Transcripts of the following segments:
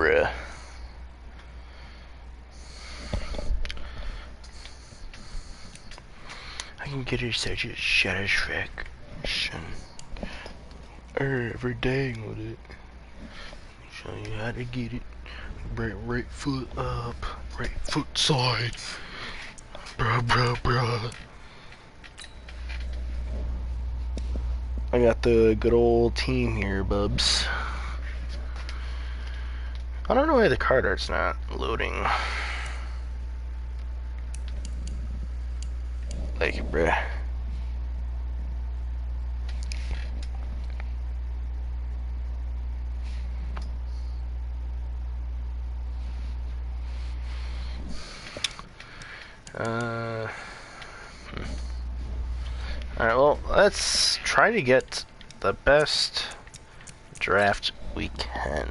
bruh. I can get it such a satisfaction every day with it. Show you how to get it. Right foot up, right foot side. Bruh. I got the good old team here, bubs. I don't know why the card art's not loading. Like, bruh. Alright, well, let's try to get the best draft we can.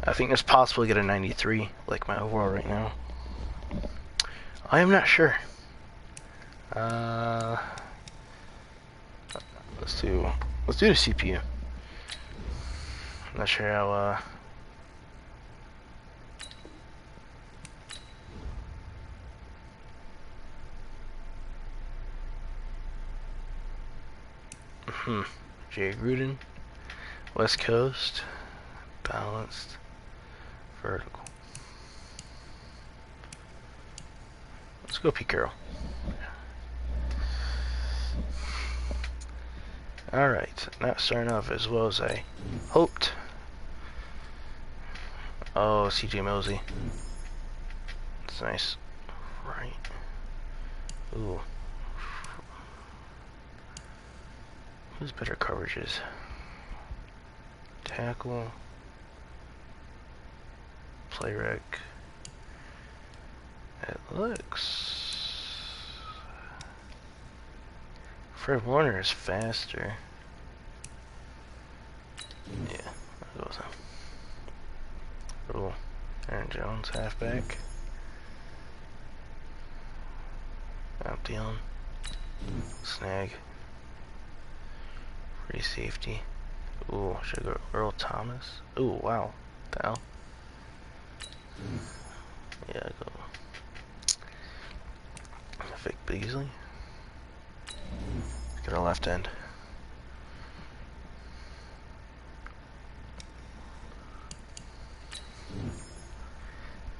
I think it's possible to get a 93, like my overall right now. I am not sure. Let's do the CPU. Not sure how Jay Gruden, West Coast, balanced, vertical. Let's go Pete Carroll. Alright, not starting off as well as I hoped. Oh, CJ Mosley. That's nice. Right. Ooh. Who's better coverages? Tackle. Play rec. It looks... Fred Warner is faster. Yeah, I'll go with him. Cool. Aaron Jones, halfback. Out Dion. Snag. Free safety. Ooh, should I go Earl Thomas? Ooh, wow. What the hell? Yeah, go. Vic Beasley. Get a left end.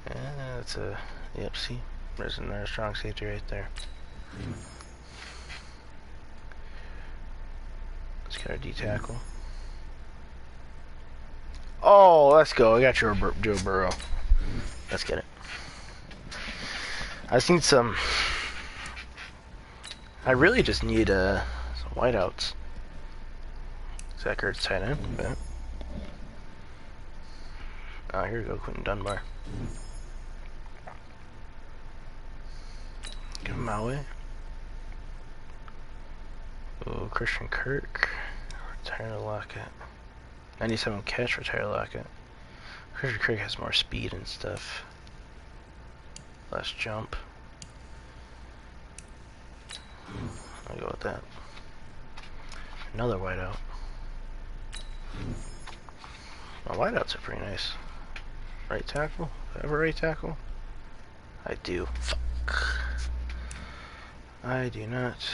That's a, yep, see? There's another strong safety right there. Let's get our D tackle. Oh, let's go. I got Joe Burrow. Let's get it. I just need some. I really just need some whiteouts. Zach Ertz tight end. But... oh, here we go, Quentin Dunbar. Get him my way. Oh, Christian Kirk. Retire Lockett. 97 catch, retire Lockett. Christian Kirk has more speed and stuff. Less jump. I'll go with that. Another whiteout. My whiteouts are pretty nice. Right tackle? Do I have a right tackle? I do. Fuck. I do not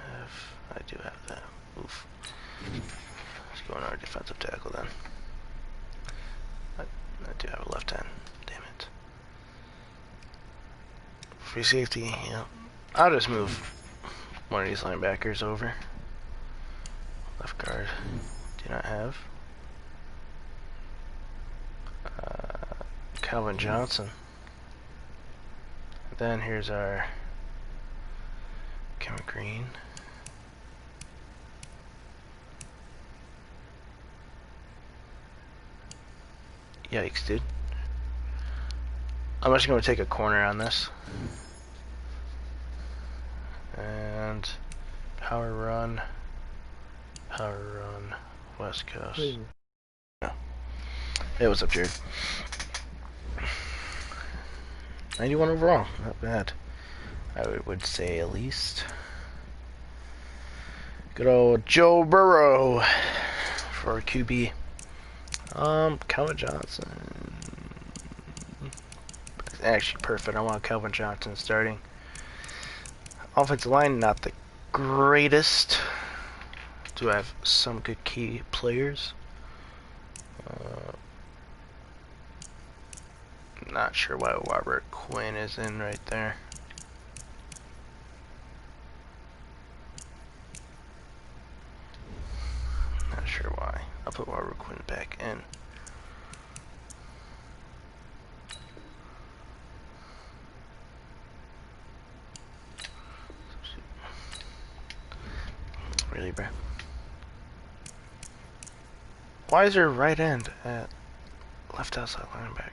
have... I do have that. Oof. Let's go on our defensive tackle then. I do have a left hand. Damn it. Free safety, yeah. I'll just move one of these linebackers over. Left guard. Do not have. Calvin Johnson. Then here's our Cameron Green. Yikes, dude. I'm actually going to take a corner on this. And power run, West Coast. No. Hey, what's up, Jared? 91 overall, not bad. I would say at least. Good old Joe Burrow for QB. Calvin Johnson. It's actually perfect. I want Calvin Johnson starting. Offensive line, not the greatest. Do have some good key players. Not sure why Robert Quinn is in right there. Not sure why. I'll put Robert Quinn back in. Really, bro? Why is there right end at left outside linebacker?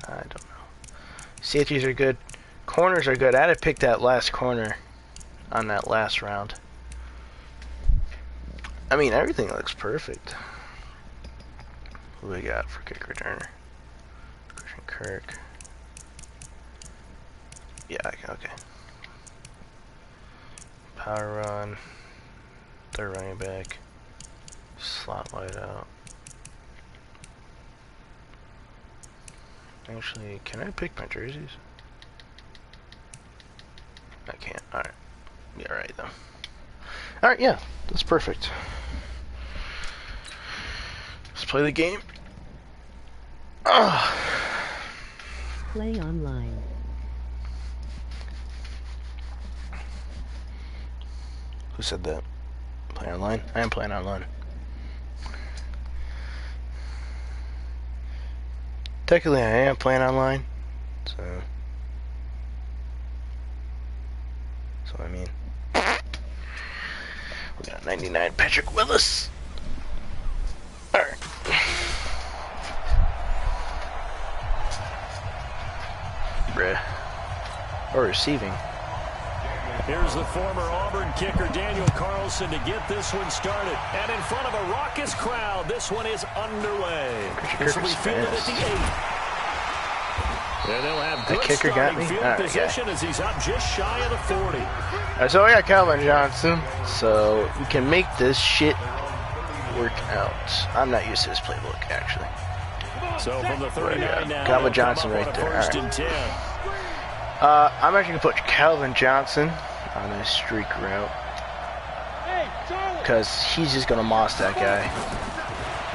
I don't know. Safeties are good. Corners are good. I had to pick that last corner on that last round. I mean, everything looks perfect. Who we got for kick returner? Christian Kirk. Yeah, okay. Power run. Third running back. Slot wide out. Actually, can I pick my jerseys? I can't. Alright. Yeah, alright though. Alright, yeah. That's perfect. Let's play the game. Play online. Who said that? Play online? I am playing online. Technically, I am playing online, so I mean, we got 99 Patrick Willis. All right. Bruh. Or receiving. Here's the former Auburn kicker Daniel Carlson to get this one started. And in front of a raucous crowd, this one is underway. This will be fielded at the 8. And they'll have good kicker got me? field position as he's up just shy of the 40. Alright, so we got Calvin Johnson, so we can make this shit work out. I'm not used to this playbook, actually. So from the 39 now, Calvin Johnson right there. First and 10. I'm actually going to put Calvin Johnson on a streak route, because he's just going to moss that guy.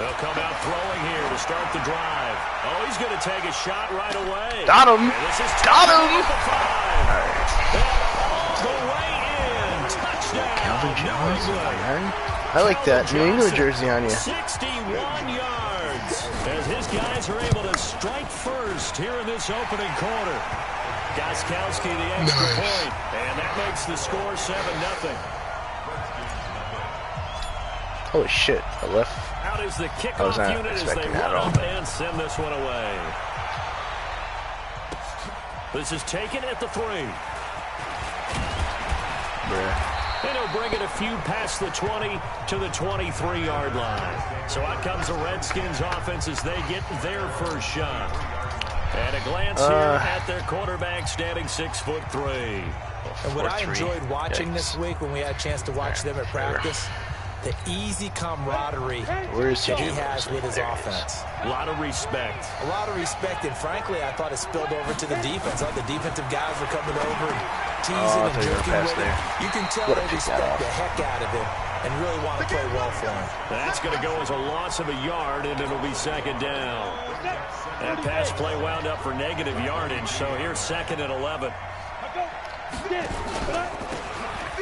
They'll come out throwing here to start the drive. Oh, he's going to take a shot right away. Got him! Got him! All the way in. Touchdown. Calvin Johnson, man. I like that New England jersey on you. 61 yards as his guys are able to strike first here in this opening quarter. Gostkowski the extra point, and that makes the score 7-0. Holy shit, I left. Out is the kickoff unit as they run up and send this one away. This is taken at the 3. Bruh. And he'll bring it a few past the 20 to the 23-yard line. So out comes the Redskins offense as they get their first shot. And a glance here at their quarterback standing 6'3". And what I enjoyed watching this week when we had a chance to watch them at practice, the easy camaraderie that he has with his offense. A lot of respect. A lot of respect, and frankly, I thought it spilled over to the defense. All the defensive guys were coming over and teasing and joking with him. You can tell they respect the heck out of him and really want to play well for him. That's going to go as a loss of a yard, and it'll be second down. That pass play wound up for negative yardage, so here's 2nd and 11.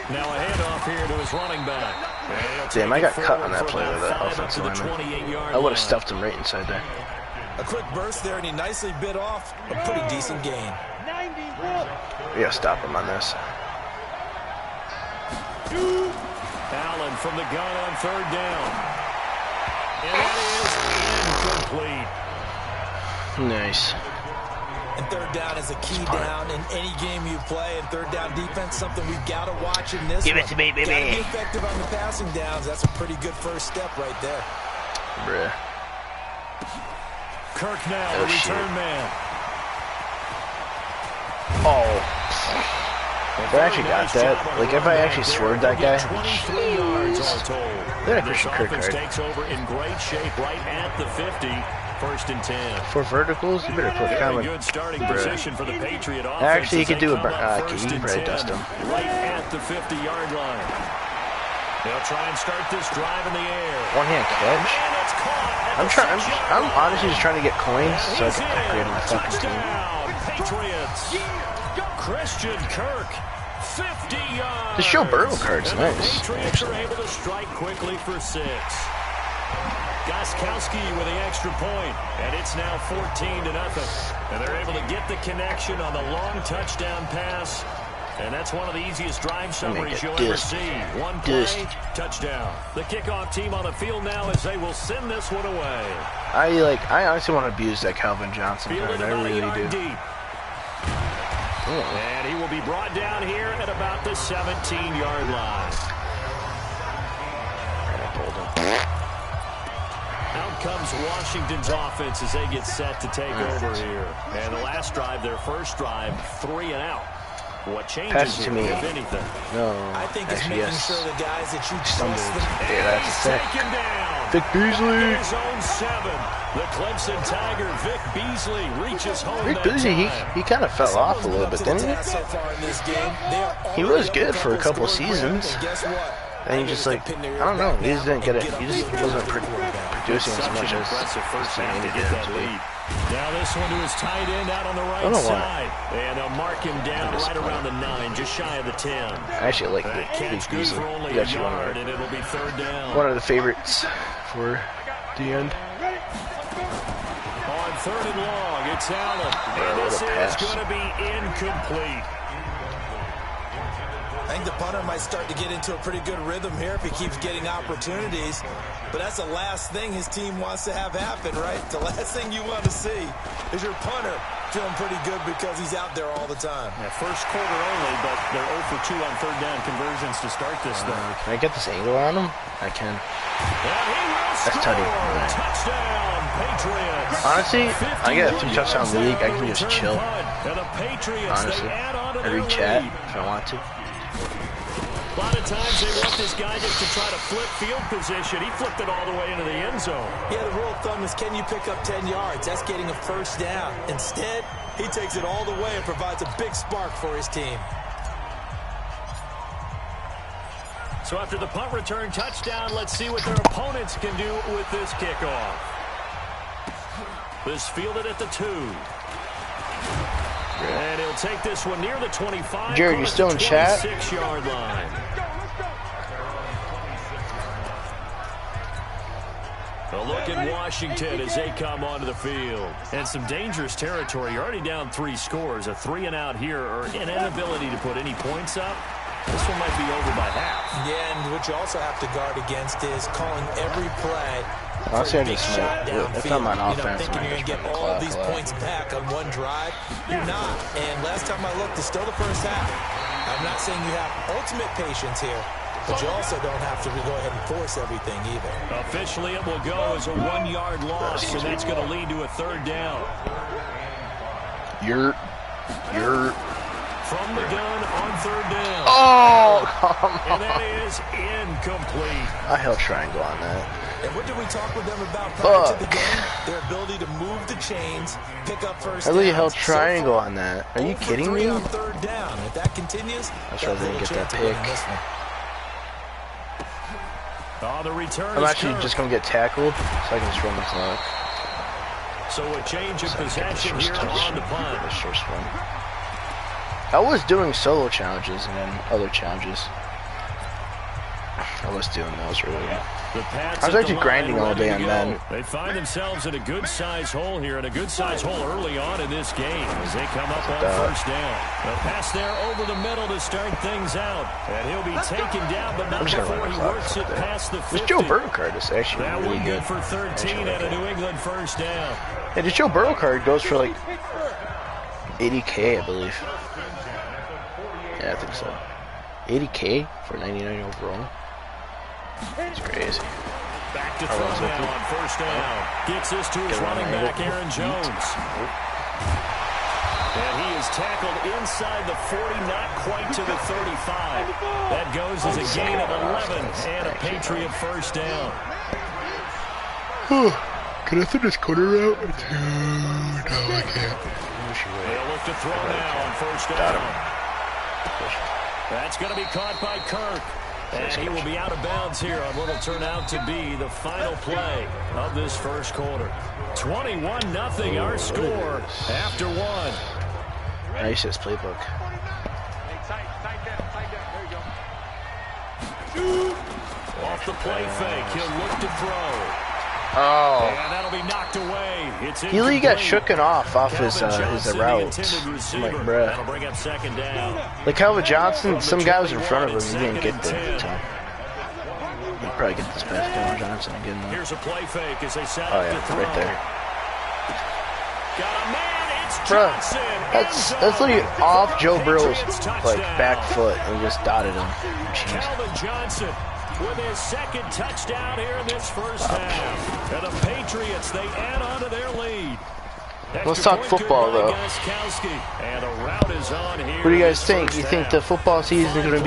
Now a handoff here to his running back. Damn, I got cut on that play with that offensive lineman. I would have stuffed him right inside there. A quick burst there, and he nicely bit off a pretty decent gain. We gotta stop him on this. Allen from the gun on 3rd down. And that is incomplete. Nice. And 3rd down is a key down in any game you play. And 3rd down defense, something we've got to watch in this. Give it to me, baby. Gotta be effective on the passing downs. That's a pretty good first step right there. Bruh. Kirk now, the return man. Oh. If I actually got that, like if I actually swerved that guy, then a Christian Kirk card. Takes over in great shape right at the 50. 1st and 10. For verticals, you better put comment. Good starting position for the Patriot offense. Actually, you could do a you can probably dust him. Right at the 50-yard line. They'll try and start this drive in the air. One-hand catch. I'm honestly just trying to get coins so I can upgrade my fucking team. Patriots. Christian Kirk. 50 yards. The Joe Burrow card's nice. Patriots are able to strike quickly for 6. Gostkowski with the extra point, and it's now 14-0. And they're able to get the connection on the long touchdown pass. And that's one of the easiest drive summaries you'll ever see. One play, touchdown. The kickoff team on the field now as they will send this one away. I honestly want to abuse that Calvin Johnson card. I really do. Deep. And he will be brought down here at about the 17-yard line. Out comes Washington's offense as they get set to take over here. And the last drive, their first drive, 3 and out. What changes to me? If anything? No. I think it's making sure the guys that you trust them. Yeah, that's a sick. Vic Beasley. Zone 7. The Clemson Tiger, Vic Beasley, reaches home. Vic Beasley, he kind of fell off a little bit, didn't he? He was good for a couple seasons. And he just like, I don't know, he just didn't get it. He just wasn't producing as much as he needed to. Now this one to his tight end out on the right side. And they'll mark him down right around the 9, just shy of the 10. I actually like Vic Beasley. He's actually one of the favorites for the end. On 3rd and long, it's Allen. And this is going to be incomplete. I think the punter might start to get into a pretty good rhythm here if he keeps getting opportunities. But that's the last thing his team wants to have happen, right? The last thing you want to see is your punter feeling pretty good because he's out there all the time. Yeah, first quarter only, but they're 0 for 2 on 3rd down conversions to start this thing. Can I get this angle on him? I can. That's tutty. Touchdown, Patriots. Honestly, I get a 3-touchdown league. I can just chill. Honestly, I read chat if I want to. A lot of times they want this guy just to try to flip field position. He flipped it all the way into the end zone. Yeah, the rule of thumb is can you pick up 10 yards? That's getting a first down. Instead, he takes it all the way and provides a big spark for his team. So after the punt return touchdown, let's see what their opponents can do with this kickoff. This fielded at the 2. And he'll take this one near the 25. Jared, you still in chat? 26-yard line. A look at Washington as they come onto the field. And some dangerous territory. You're already down 3 scores. A 3 and out here, or an inability to put any points up. This one might be over by half. Yeah, and what you also have to guard against is calling every play. Honestly, I just if I'm on offense, thinking you're going to get all these points back on one drive. You're not. And last time I looked, it's still the first half. I'm not saying you have ultimate patience here, but you also don't have to go ahead and force everything either. Officially, it will go as a 1-yard loss, and that's going to lead to a 3rd down. You're from the gun on 3rd down. Oh, come on. And that is incomplete. I held triangle on that. And what did we talk with them about prior to the game? Their ability to move the chains, pick up first I really downs. held triangle on that. Are you kidding me? On 3rd down. If that continues, that's why I didn't get that pick. Oh, the return I'm actually just going to get tackled so I can just run the clock. So a change of possession here on the punt. First one. I was doing solo challenges and then other challenges. I was doing those earlier. I was actually grinding all day on Madden. They find themselves in a good-sized hole here, and a good-sized hole early on in this game as they come up on 1st down. The pass there over the middle to start things out, and he'll be taken down, but not before he works it past the 50. This Joe Burrow card is actually really good. For 13 at a New England 1st down. Yeah, the Joe Burrow card goes for like 80K, I believe. Yeah, I think so. 80K for 99 overall. It's crazy. Back to throw now on 1st down. Gets this to his running back, Aaron Jones. And he is is tackled inside the 40, not quite to the 35. That goes as a gain of 11 and a Patriot first down. Can I throw this corner out? No, I can't. They'll look to throw now on first down. That's going to be caught by Kirk. And he will be out of bounds here on what will turn out to be the final play of this first quarter. 21-0 our score after one. Nice this playbook. Off the play fake, he'll look to throw. Oh. And that'll be knocked away. It's Healy got shooken off his route. I'm like, bruh. That'll bring up second down. Like Calvin Johnson, some guy was in front of him. He didn't get there in time. He'll probably get this past Calvin Johnson and get him. Here's a play fake as they set Oh up to yeah, throw. right there. Got a man, it's Bruh, Johnson. that's literally off Joe Burrow's Patriots like touchdown. back foot and just dotted him. Jeez. Calvin Johnson with his second touchdown here in this first half. And the Patriots, they add on to their lead. Let's talk football, though. And a route is on here. What do you guys think? You think the football season is going to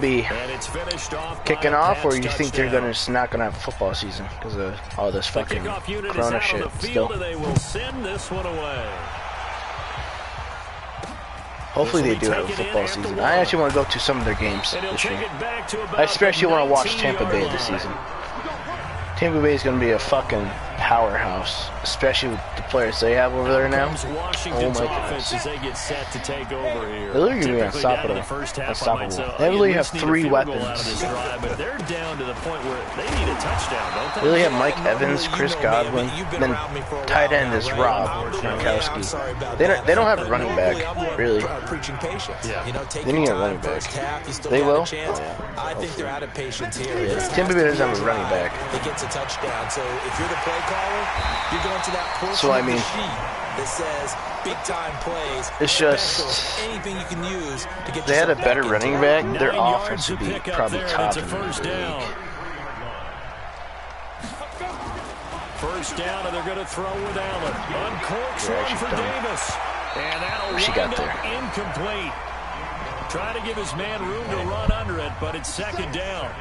be kicking off, or you think they're just not going to have a football season because of all this fucking Corona shit still? They will send this one away. Hopefully they do have a football season. I actually want to go to some of their games this year. I especially want to watch Tampa Bay this season. Tampa Bay is going to be a fucking powerhouse, especially with the players they have over there now. Oh my goodness. They get set to take over here. They're literally going to be unstoppable. They really have 3 weapons. But they're down to the point where they need a touchdown, don't they? They really have Mike Evans, Chris Godwin, then tight end is Rob Gronkowski. They don't have a running back, really. They need a running back. They will? I think they're out of patience here. Yeah. Tampa Bay doesn't have a running back. It gets a touchdown. So if you're the play caller, you're going to that portion So, I of mean, the sheet that says big time plays. It's just anything you can use to get they had a yourself better back running into back. it. Their 9 yards offense to would be pick up probably there, top and in it's the a first down. league. First down, and they're going to throw with Allen. Uncorks Yeah, one she's for done. Davis. And that'll She got wind up there. incomplete. Trying to give his man room to run under it, but it's second down.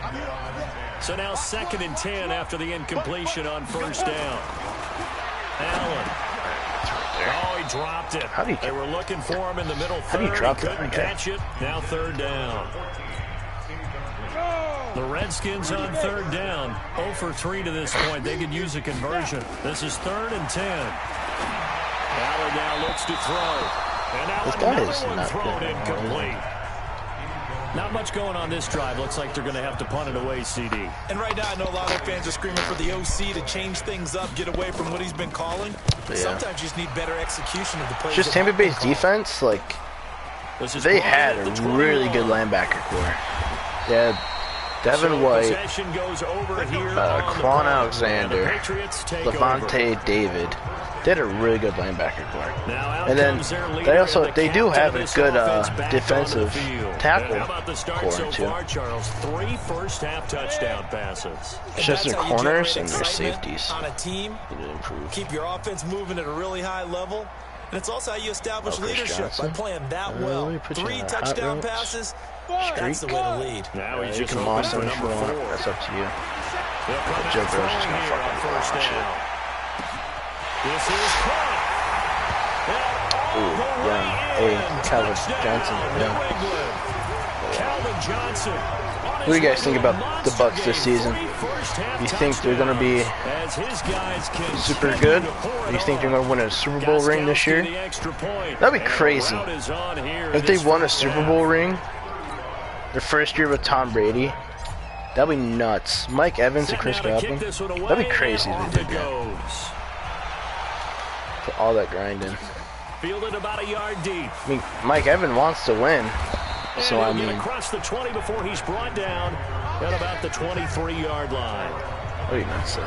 So now 2nd and 10 after the incompletion on first down. Allen. Oh, he dropped it. How do you They were looking for him in the middle How do you third. drop He that couldn't guy? catch it. Now 3rd down. The Redskins on 3rd down. 0 for 3 to this point. They could use a conversion. This is 3rd and 10. Allen now looks to throw. And now This guy is another one not thrown good. incomplete. Not much going on this drive. Looks like they're going to have to punt it away, CD. And right now, I know a lot of fans are screaming for the OC to change things up, get away from what he's been calling. Yeah. Sometimes you just need better execution of the plays. Just that Tampa have been Bay's called. defense, like, This is they brought had in a at the really 21. good linebacker core. They had Devin So White, possession goes over here on the Quan punt. Alexander, And the Patriots take over. Levante David. They had a really good linebacker core. Now out And then comes their leader they and do the have captain a of this good offense back defensive onto the field. tackle And how about the start core so too. far, Charles? 3 first-half touchdown passes. It's just their That's how you corners generate and their excitement safeties on a team. need to improve. Keep your offense moving at a really high level. And it's also how you establish Chris leadership Johnson. by playing that Let well. me put you 3 on a hot touchdown route. passes. That's the way to lead. Now he's You just can open moss for them if you number want. 4. That's up to you. They'll come Joe out Burrow's just throwing gonna here on fucking first launch it. down. This is caught. Ooh, yeah. Hey, Calvin Johnson. Yeah. Calvin Johnson. What do you guys think about the Bucs this season? You think they're going to be super good? Do you think they're going to win a Super Bowl ring this year? That'd be crazy. If they won a Super Bowl ring, their first year with Tom Brady, that'd be nuts. Mike Evans and Chris Godwin, that'd be crazy if they did that. Put all that grind in. Fielded about a yard deep. I mean, Mike Evans wants to win, so I And he'll mean, get across the 20 before he's brought down at about the 23-yard line. that'd be nuts.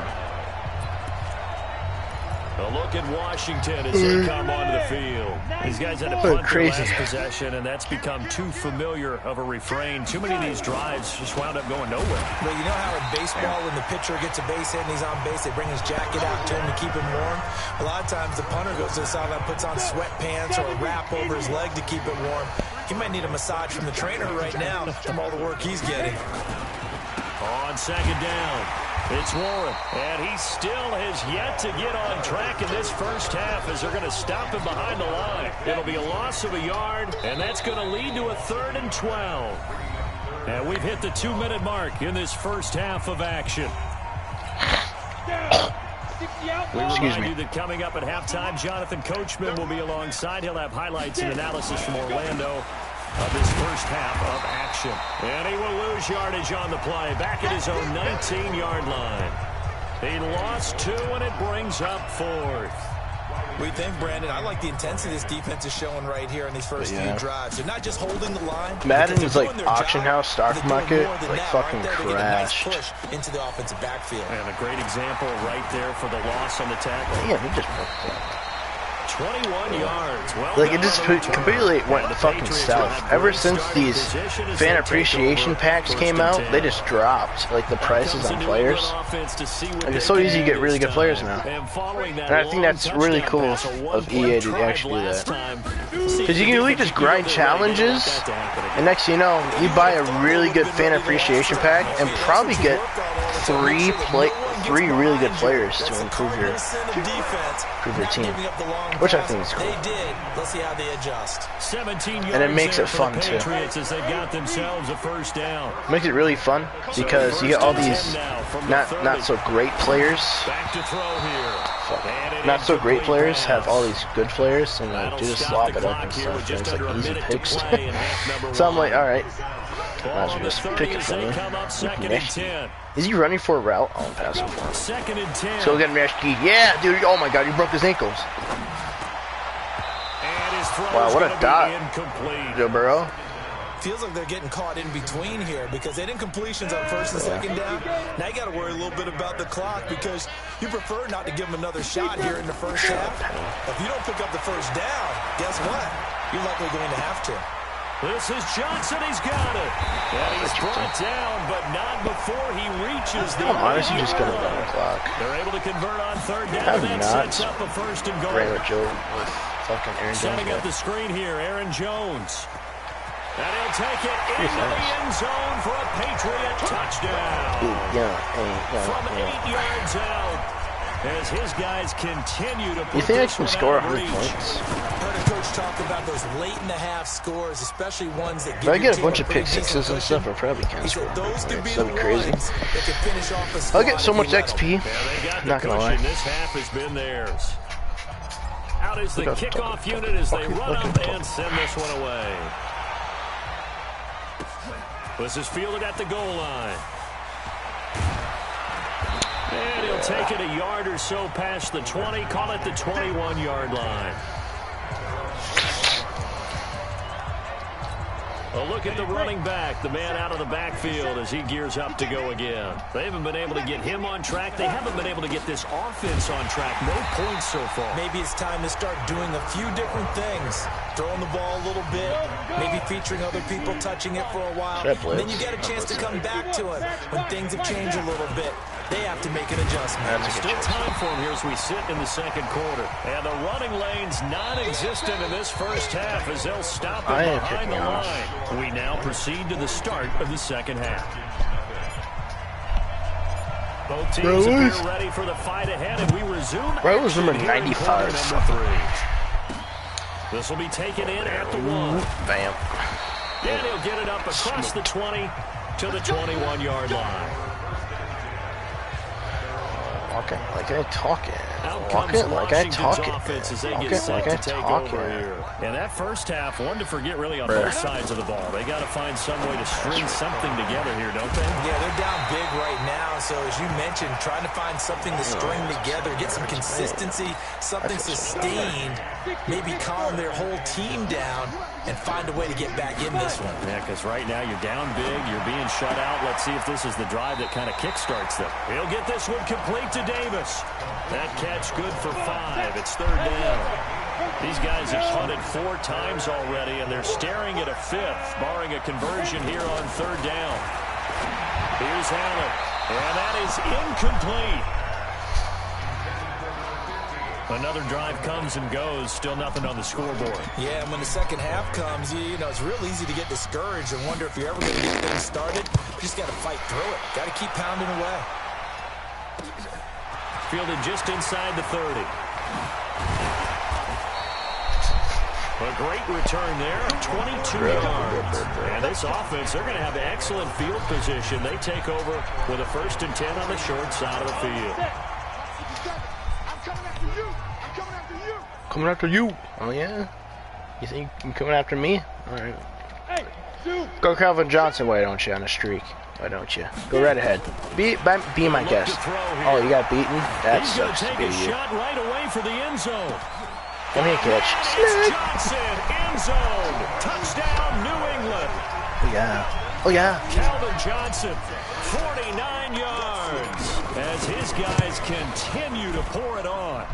A look at Washington as they come onto the field. These guys had to punt their last possession, and that's become too familiar of a refrain. Too many of these drives just wound up going nowhere. Well, you know how in baseball, when the pitcher gets a base hit and he's on base, they bring his jacket out to him to keep him warm? A lot of times the punter goes to the sideline, puts on sweatpants or a wrap over his leg to keep it warm. He might need a massage from the trainer right now from all the work he's getting. On second down, it's Warren, and he still has yet to get on track in this first half as they're going to stop him behind the line. It'll be a loss of a yard, and that's going to lead to a 3rd and 12. And we've hit the 2-minute mark in this first half of action. We remind you that coming up at halftime, Jonathan Coachman will be alongside. He'll have highlights and analysis from Orlando of this first half of action. And he will lose yardage on the play, back at his own 19-yard line. He lost 2, and it brings up 4th. We think, Brandon, I like the intensity this defense is showing right here in these first few drives. They're not just holding the line. Madden is like auction house, stock market, like fucking crashed. Push into the offensive backfield. And a great example right there for the loss on the tackle. Yeah, he just broke that. 21 yards. Well, like, it just completely went fucking south. Ever since these fan appreciation packs came out, they just dropped, like, the prices on players. Like, it's so easy to get really good players now. And I think that's really cool of EA to actually do that. Because you can really just grind challenges, and next thing you know, you buy a really good fan appreciation pack and probably get three really good players to improve your team, which I think is cool. Let's see how they adjust. And it makes it fun too. Makes it really fun because you get all these not so great players. Not so great players have all these good players, and like, you just slop it up and stuff. And it's like easy picks. So I'm like, all right. Might as well just pick it for me. Is he running for a route? Oh, I'm passing for him. So we'll get Meshki. Yeah, dude. Oh my God, he broke his ankles. Wow, what a dot. Joe Burrow. Feels like they're getting caught in between here because they didn't completions on 1st and 2nd down. Now you got to worry a little bit about the clock because you prefer not to give them another shot here in the first half. If you don't pick up the 1st down, guess what? You're likely going to have to. This is Johnson. He's got it. And he's brought down, but not before he reaches the I'm honestly just going to run the clock. They're able to convert on 3rd down. That sets up a 1st and goal. Joe with fucking Aaron Jones. Setting up the screen here, Aaron Jones. And he'll take it into the end zone for a Patriot touchdown. From 8 yards out. As his guys continue to put you think I can score 100 points? Heard a coach talk about those late in the half scores, especially ones that if I get a bunch of pick sixes and stuff, I probably can score. That'd be crazy. I'll get so much XP. Not gonna lie. This half has been theirs. Out is the kickoff unit as they run up and send this one away. This is fielded at the goal line. And he'll take it a yard or so past the 20, call it the 21-yard line. A look at the running back, the man out of the backfield as he gears up to go again. They haven't been able to get him on track. They haven't been able to get this offense on track. No points so far. Maybe it's time to start doing a few different things. Throwing the ball a little bit, maybe featuring other people touching it for a while. And then you get a chance to come back to it when things have changed a little bit. They have to make an adjustment. Still time for him here as we sit in the second quarter. And the running lane's non-existent in this first half as they'll stop him behind the line. We now proceed to the start of the second half. Both teams appear ready for the fight ahead, and we resume. Rose number 95. This will be taken in at the 1. Bam. And he'll get it up across the 20 to the 21-yard line. Walking like I talking. Walking like I talking. Walking like I talking. And that first half, one to forget really on both sides of the ball. They got to find some way to string something together here, don't they? Yeah, they're down big right now. So as you mentioned, trying to find something to string together, get some consistency, something sustained, maybe calm their whole team down and find a way to get back in this one. Yeah, because right now you're down big, you're being shut out. Let's see if this is the drive that kind of kickstarts them. He'll get this one complete to Davis. That catch that's good for 5. It's 3rd down. These guys have punted 4 times already, and they're staring at a 5th, barring a conversion here on 3rd down. Here's Allen, and that is incomplete. Another drive comes and goes, still nothing on the scoreboard. Yeah, and when the second half comes, you know, it's real easy to get discouraged and wonder if you're ever going to get things started. You just got to fight through it. Got to keep pounding away. Fielded just inside the 30. A great return there, 22 yards. And this offense, they're going to have excellent field position. They take over with a 1st and 10 on the short side of the field. Coming after you. Oh, yeah? You think you're coming after me? All right. Go Calvin Johnson, why don't you, on a streak? Why don't you? Go right ahead. Be my guest. Oh, you got beaten? That He's going sucks to to take be a you. shot right away for the end zone. Let me catch. It's Johnson, end zone. Touchdown, New England. Oh, yeah. Oh, yeah. Calvin Johnson, 49 yards. As his guys continue to pour it on.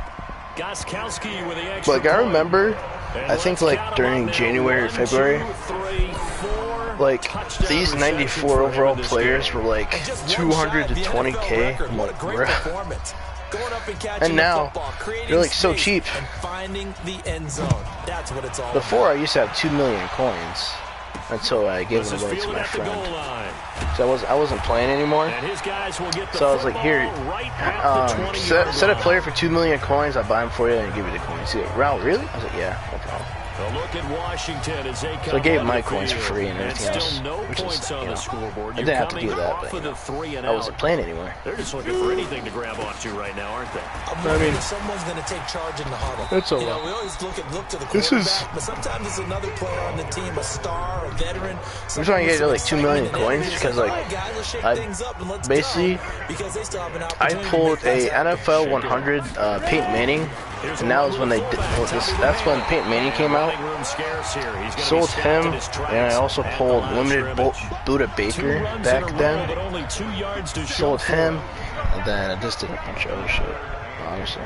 Gostkowski with the extra Like, I point. remember, And I think, let's like, count 'em during up now. January, 1, February, 2, 3, 4 like, touchdown these 94 receptions for him overall in this players game. were, like, And just 200 to one shot of the 20K. NFL record. I'm What a like, great bruh. performance. Going up and catching And now, the football, creating they're, like, so space cheap. and finding the end zone. That's what it's all Before, about. I used to have 2 million coins until I gave This them is away to fielded my at the goal friend. line. So I wasn't playing anymore. And his guys will get the So I was like, here, football right at the 20-yard set a line. player for 2 million coins. I'll buy him for you and give you the coins. He's like, wow, really? I was like, yeah, no problem. A look at Washington as they come So I gave on my the coins for field. free and everything still else, no which is, points on you the know, scoreboard. I You're didn't have to coming do that, off but, of you the know, 3 and I wasn't out. playing anymore. They're just looking for anything to grab onto right now, aren't they? I'm wondering if someone's going to take charge in the huddle. That's a You know, lot. we always look to the This is- quarterback, but sometimes it's another player on the team, a star, a veteran. I'm trying to get like 2 million coins because, like, I basically I pulled a NFL 100 Peyton Manning, and that was when they did. Well, that's when Peyton Manning came out. Running room scarce here. He's gonna Sold be stopped him, in his tracks and I also at pulled line limited scrimmage. Buda 2 Baker runs back in a row, then. but only 2 yards to show Sold for him, it. and then I just did a bunch of other shit, honestly.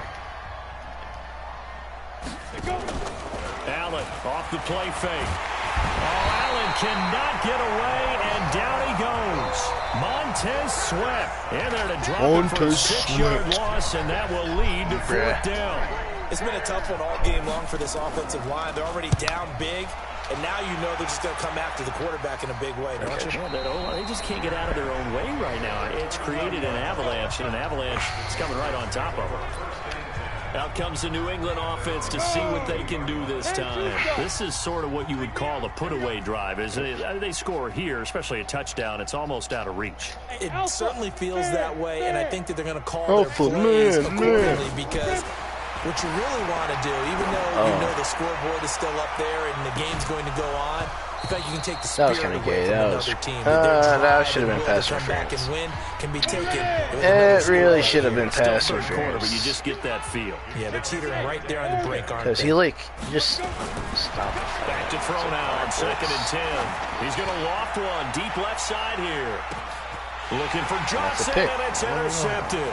Allen off the play fake. Oh, Allen cannot get away, and down he goes. Montez Sweat in there to drop it for a Montez 6-yard Sweat. loss, and that will lead to 4th down. It's been a tough one all game long for this offensive line. They're already down big, and now you know they're just going to come after the quarterback in a big way, don't you? Yeah, they just can't get out of their own way right now. It's created an avalanche, and an avalanche is coming right on top of them. Out comes the New England offense to see what they can do this time. This is sort of what you would call a put-away drive. As they score here, especially a touchdown, it's almost out of reach. It certainly feels that way, and I think that they're going to call their Alpha plays man, accordingly because what you really want to do, even though you know the scoreboard is still up there and the game's going to go on, in fact, you can take the That was spirit kinda away gay. from That another was- team. that should have been pass come back and interference. win can be taken. It really should have been Still pass third quarter, but you interference. just get that feel. Yeah, they're teetering right there on the brink, aren't Because they? he, like, just stop. Back to throw now on 2nd and 10. He's going to loft one deep left side here. Looking for Johnson, pick. and it's intercepted.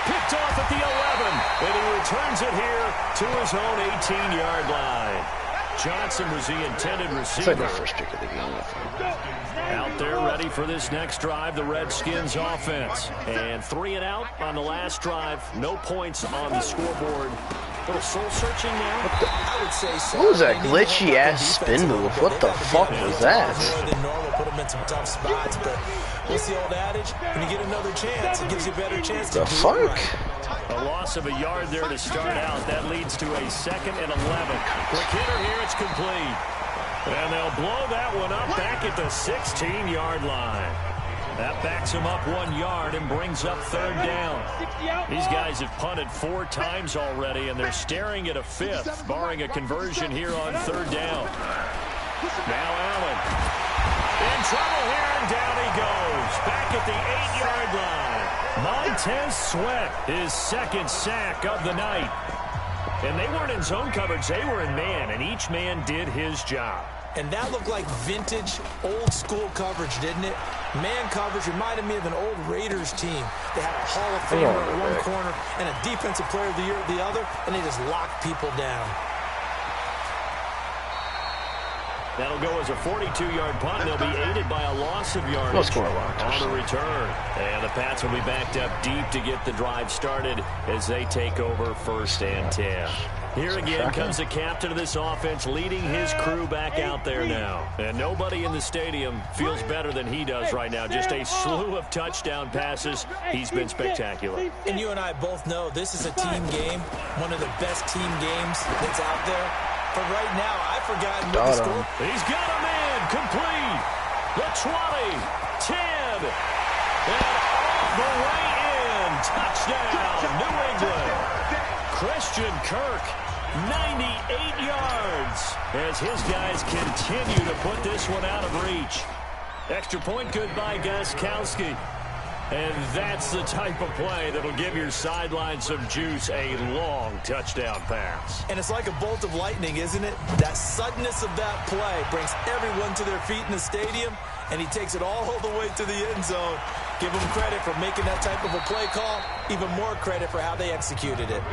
Picked off at the 11, and he returns it here to his own 18-yard line. Johnson was the intended It's receiver. like my first pick of the game. Out there ready for this next drive, the Redskins offense. And 3 and out on the last drive. No points on the scoreboard. Little soul-searching now. I would say so. What was that They need to help glitchy out ass the spin defense a little move? bit. What They've the got to fuck beat was them that? more than normal, put them in some tough spots, but what's the old adage? When you get another chance, it gives you a better chance to The do fuck? it right. A loss of a yard there to start out. That leads to a 2nd and 11. Quick hitter here, it's complete. And they'll blow that one up back at the 16-yard line. That backs him up 1 yard and brings up 3rd down. These guys have punted 4 times already, and they're staring at a 5th, barring a conversion here on 3rd down. Now Allen in trouble here, and down he goes. Back at the 8-yard line. Montez Sweat, his 2nd sack of the night. And they weren't in zone coverage, they were in man, and each man did his job. And that looked like vintage, old-school coverage, didn't it? Man coverage reminded me of an old Raiders team. They had a Hall of Famer at one corner and a Defensive Player of the Year at the other, and they just locked people down. That'll go as a 42-yard punt. They'll be aided by a loss of yardage on the return. And the Pats will be backed up deep to get the drive started as they take over 1st and 10. Here again comes the captain of this offense leading his crew back out there now. And nobody in the stadium feels better than he does right now. Just a slew of touchdown passes. He's been spectacular. And you and I both know this is a team game, one of the best team games that's out there. But right now, I've forgotten what the score. He's got a man complete. The 20, 10, and all the way in. Touchdown, New England. Christian Kirk, 98 yards, as his guys continue to put this one out of reach. Extra point good by Gostkowski. And that's the type of play that'll give your sideline some juice, a long touchdown pass. And it's like a bolt of lightning, isn't it? That suddenness of that play brings everyone to their feet in the stadium, and he takes it all the way to the end zone. Give him credit for making that type of a play call, even more credit for how they executed it.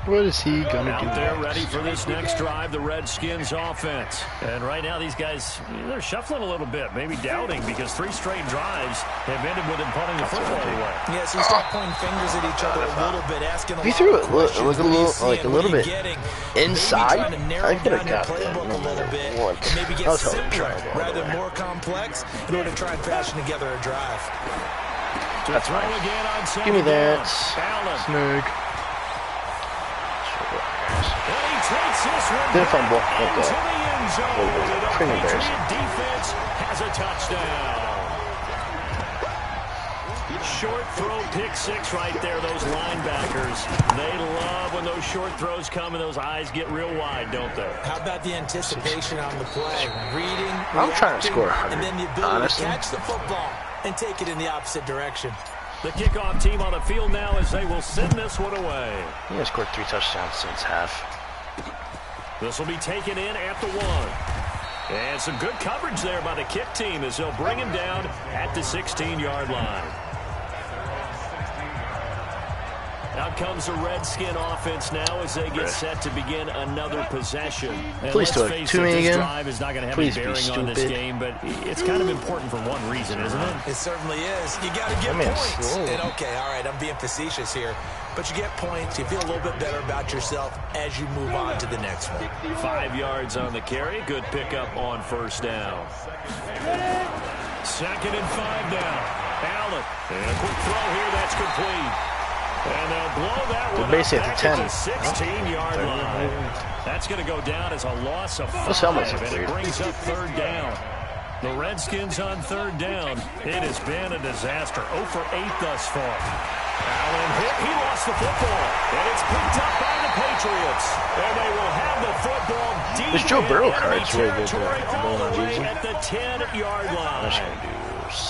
What is he going to do out there next? ready for this next drive, the Redskins offense. And right now these guys, they're shuffling a little bit, maybe doubting, because 3 straight drives have ended with them punting the football away. Yeah, so you start pointing fingers at each other a little bit, asking a He lot threw of it questions. like a little bit inside. Maybe trying to narrow I could have down your got playbook a little bit, that. and maybe get I was hoping to simpler try it rather than more complex in order to try and fashion together a drive. That's Throw fine. again on Give me that. Allen. Snug. And he takes this one Didn't fumble. into Okay. the end zone. The Pretty Patriot embarrassing. defense has a touchdown. Short throw, pick 6 right there, those linebackers. They love when those short throws come and those eyes get real wide, don't they? How about the anticipation on the play? Reading, I'm trying to reacting, score 100, and then the ability honestly. to catch the football and take it in the opposite direction. The kickoff team on the field now as they will send this one away. He has scored 3 touchdowns since half. This will be taken in at the 1. And some good coverage there by the kick team as they'll bring him down at the 16-yard line. Out comes the Redskin offense now as they get set to begin another possession. And Please do it to me this again. drive is not going to have Please any be bearing on this stupid. game, but it's kind of important for one reason, isn't it? It certainly is. You got to get That man's points. slow. And okay, all right, I'm being facetious here. But you get points. You feel a little bit better about yourself as you move on to the next one. 5 yards on the carry. Good pickup on 1st down. 2nd and 5 now. Allen. And a quick throw here. That's complete. And they'll blow that one basically up at the back 10. at the 16-yard line. That's going to go down as a loss of 5. Those helmets are And it weird. brings up 3rd down. The Redskins on 3rd down. It has been a disaster. 0 for 8 thus far. Allen hit. He lost the football. And it's picked up by the Patriots. And they will have the football deep This Joe Burrow in card's enemy really good, territory all the way Easy. at the 10-yard line.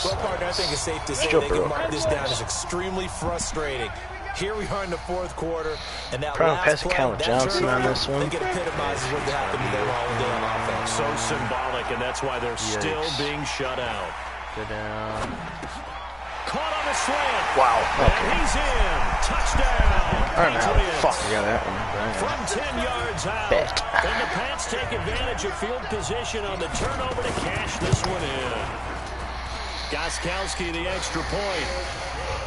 Well, partner, I think it's safe to say Joe they can Burrow mark this card's down nice. as extremely frustrating. Here we are in the 4th quarter, and that Probably last pass play, Calvin that Johnson on turnover, this one. I think it epitomizes what happened to them all day on offense. So symbolic, and that's why they're still being shut out. Go down. Caught on a slant. Wow. And Okay. he's in. Touchdown. I don't know how the Patriots. fuck I got that one. From 10 yards out. Bet. And the Pats take advantage of field position on the turnover to cash this one in. Gostkowski, the extra point.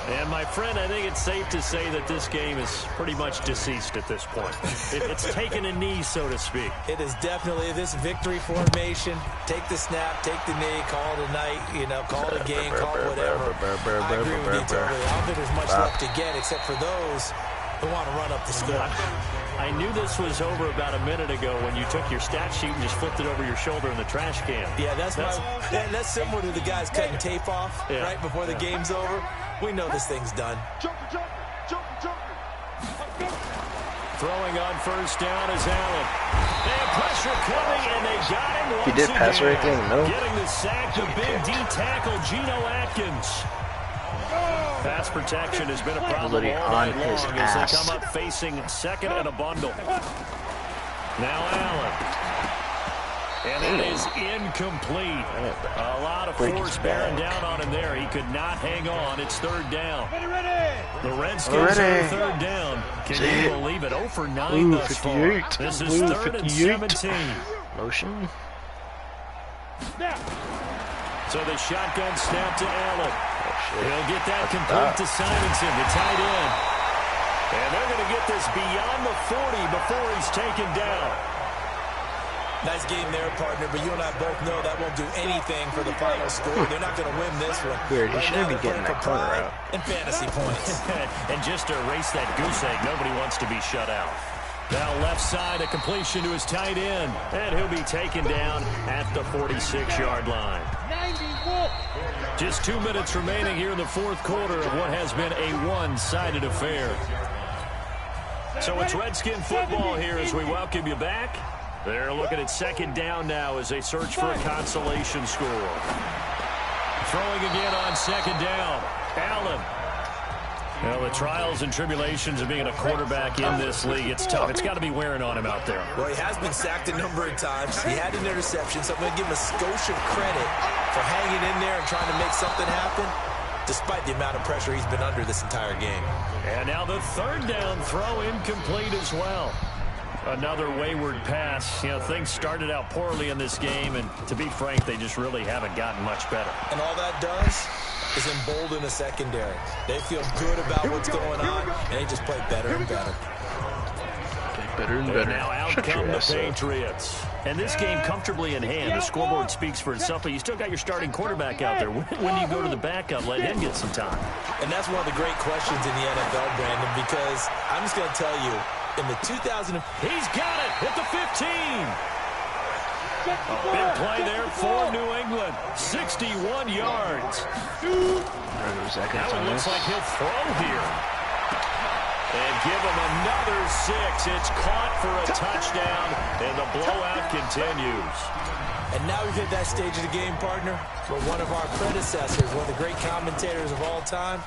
And, my friend, I think it's safe to say that this game is pretty much deceased at this point. It's taken a knee, so to speak. It is definitely this victory formation. Take the snap, take the knee, call it a night, call it a game, call it whatever. I agree with you totally. I don't think there's much left to get except for those who want to run up the score. I knew this was over about a minute ago when you took your stat sheet and just flipped it over your shoulder in the trash can. Yeah, that's similar to the guys cutting tape off right before the game's over. We know this thing's done. Throwing on 1st down is Allen. They have pressure coming, and they got him once He did pass again. right there in the middle. Getting the sack, the big D tackle, Geno Atkins. Pass protection has been a problem Literally all night on his long as ass. they come up facing 2nd and a bundle. Now Allen. And that is incomplete. A lot of force bearing down on him there. He could not hang on. It's third down. The Redskins are third down. Can you believe it? 0 for 9 thus far. This is 3rd and 17. Motion. So the shotgun snap to Allen. He'll get that complete to Simonson, the tight end. And they're going to get this beyond the 40 before he's taken down. Nice game there, partner, but you and I both know that won't do anything for the final score. They're not going to win this one. Weird, he shouldn't be getting that corner out. And fantasy points. And just to erase that goose egg, nobody wants to be shut out. Now left side, a completion to his tight end. And he'll be taken down at the 46-yard line. Just 2 minutes remaining here in the fourth quarter of what has been a one-sided affair. So it's Redskin football here as we welcome you back. They're looking at second down now as they search for a consolation score. Throwing again on second down. Allen. Well, the trials and tribulations of being a quarterback in this league, it's tough. It's got to be wearing on him out there. Well, he has been sacked a number of times. He had an interception, so I'm going to give him a skosh of credit for hanging in there and trying to make something happen, despite the amount of pressure he's been under this entire game. And now the third down throw incomplete as well. Another wayward pass. You know, things started out poorly in this game, and to be frank, they just really haven't gotten much better. And all that does is embolden the secondary. They feel good about what's going on, and they just play better and better. Better and better. And now out come the Patriots. And this game comfortably in hand. The scoreboard speaks for itself, but you still got your starting quarterback out there. When do you go to the backup? Let him get some time. And that's one of the great questions in the NFL, Brandon, because I'm just going to tell you, in the 2000... He's got it at the 15. Big play there for New England. 61 yards. That one looks like he'll throw here. And give him another 6. It's caught for a touchdown, and the blowout continues. And now we've hit that stage of the game, partner, where one of our predecessors, one of the great commentators of all time,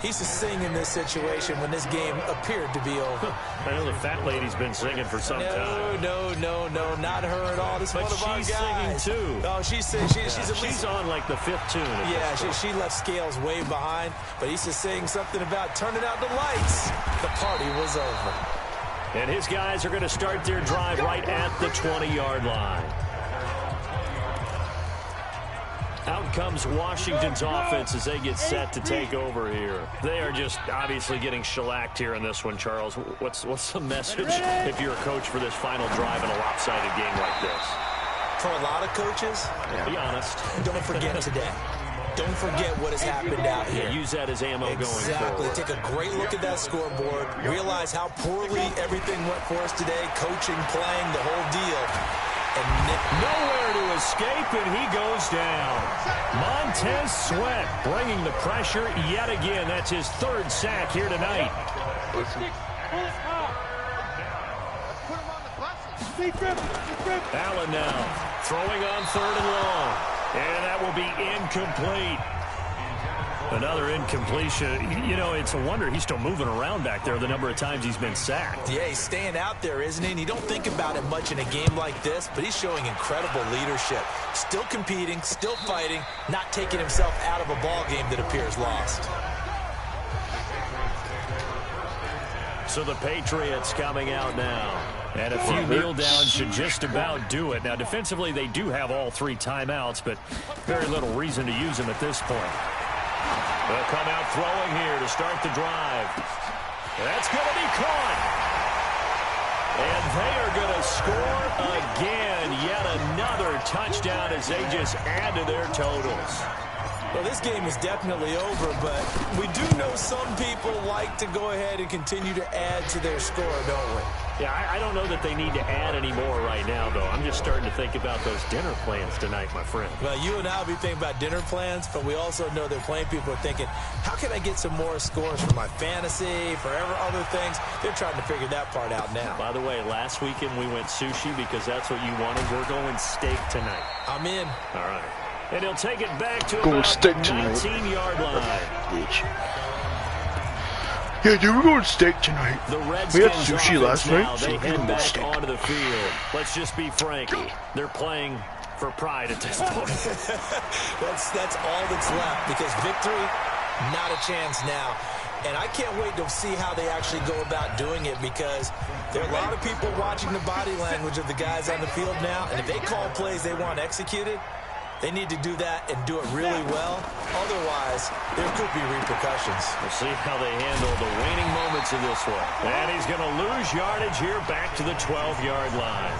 he used to sing in this situation when this game appeared to be over. I know the fat lady's been singing for some time. No, not her at all. This is one of our guys. She's singing too. Oh, she's singing. She's on like the 5th tune. Yeah, she left Scales way behind, but he used to sing something about turning out the lights. The party was over. And his guys are going to start their drive right at the 20-yard line. Out comes Washington's offense as they get set to take over here. They are just obviously getting shellacked here in this one, Charles. What's the message if you're a coach for this final drive in a lopsided game like this? For a lot of coaches, be honest. Don't forget today. Don't forget what has happened out here. Use that as ammo going forward. Exactly. Take a great look at that scoreboard. Realize how poorly everything went for us today. Coaching, playing, the whole deal. And nowhere to escape, and he goes down. Montez Sweat bringing the pressure yet again. That's his 3rd sack here tonight. Allen now throwing on 3rd and long. And that will be incomplete. Another incompletion. You know, it's a wonder he's still moving around back there the number of times he's been sacked. Yeah, he's staying out there, isn't he? And you don't think about it much in a game like this, but he's showing incredible leadership. Still competing, still fighting, not taking himself out of a ball game that appears lost. So the Patriots coming out now. And a few kneel downs should just about do it. Now, defensively, they do have all 3 timeouts, but very little reason to use them at this point. They'll come out throwing here to start the drive. That's going to be caught. And they are going to score again. Yet another touchdown as they just add to their totals. Well, this game is definitely over, but we do know some people like to go ahead and continue to add to their score, don't we? Yeah, I don't know that they need to add any more right now, though. I'm just starting to think about those dinner plans tonight, my friend. Well, you and I will be thinking about dinner plans, but we also know that playing people are thinking, how can I get some more scores for my fantasy, for other things? They're trying to figure that part out now. By the way, last weekend we went sushi because that's what you wanted. We're going steak tonight. I'm in. All right. And he'll take it back to about the 19-yard line. Yeah, dude, we're going steak tonight. The We had Redskins sushi last night, now, so they we're head going back steak. onto the field. Let's just be frank. They're playing for pride at this point. That's all that's left, because victory, not a chance now. And I can't wait to see how they actually go about doing it, because there are a lot of people watching the body language of the guys on the field now, and if they call plays they want executed, they need to do that and do it really well. Otherwise, there could be repercussions. We'll see how they handle the waning moments of this one. And he's going to lose yardage here back to the 12-yard line.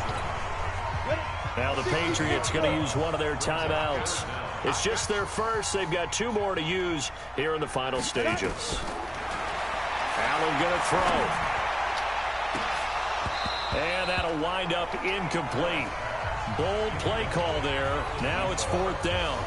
Now the Patriots going to use one of their timeouts. It's just their first. They've got 2 more to use here in the final stages. Allen going to throw. And that'll wind up incomplete. Bold play call there. Now it's 4th down.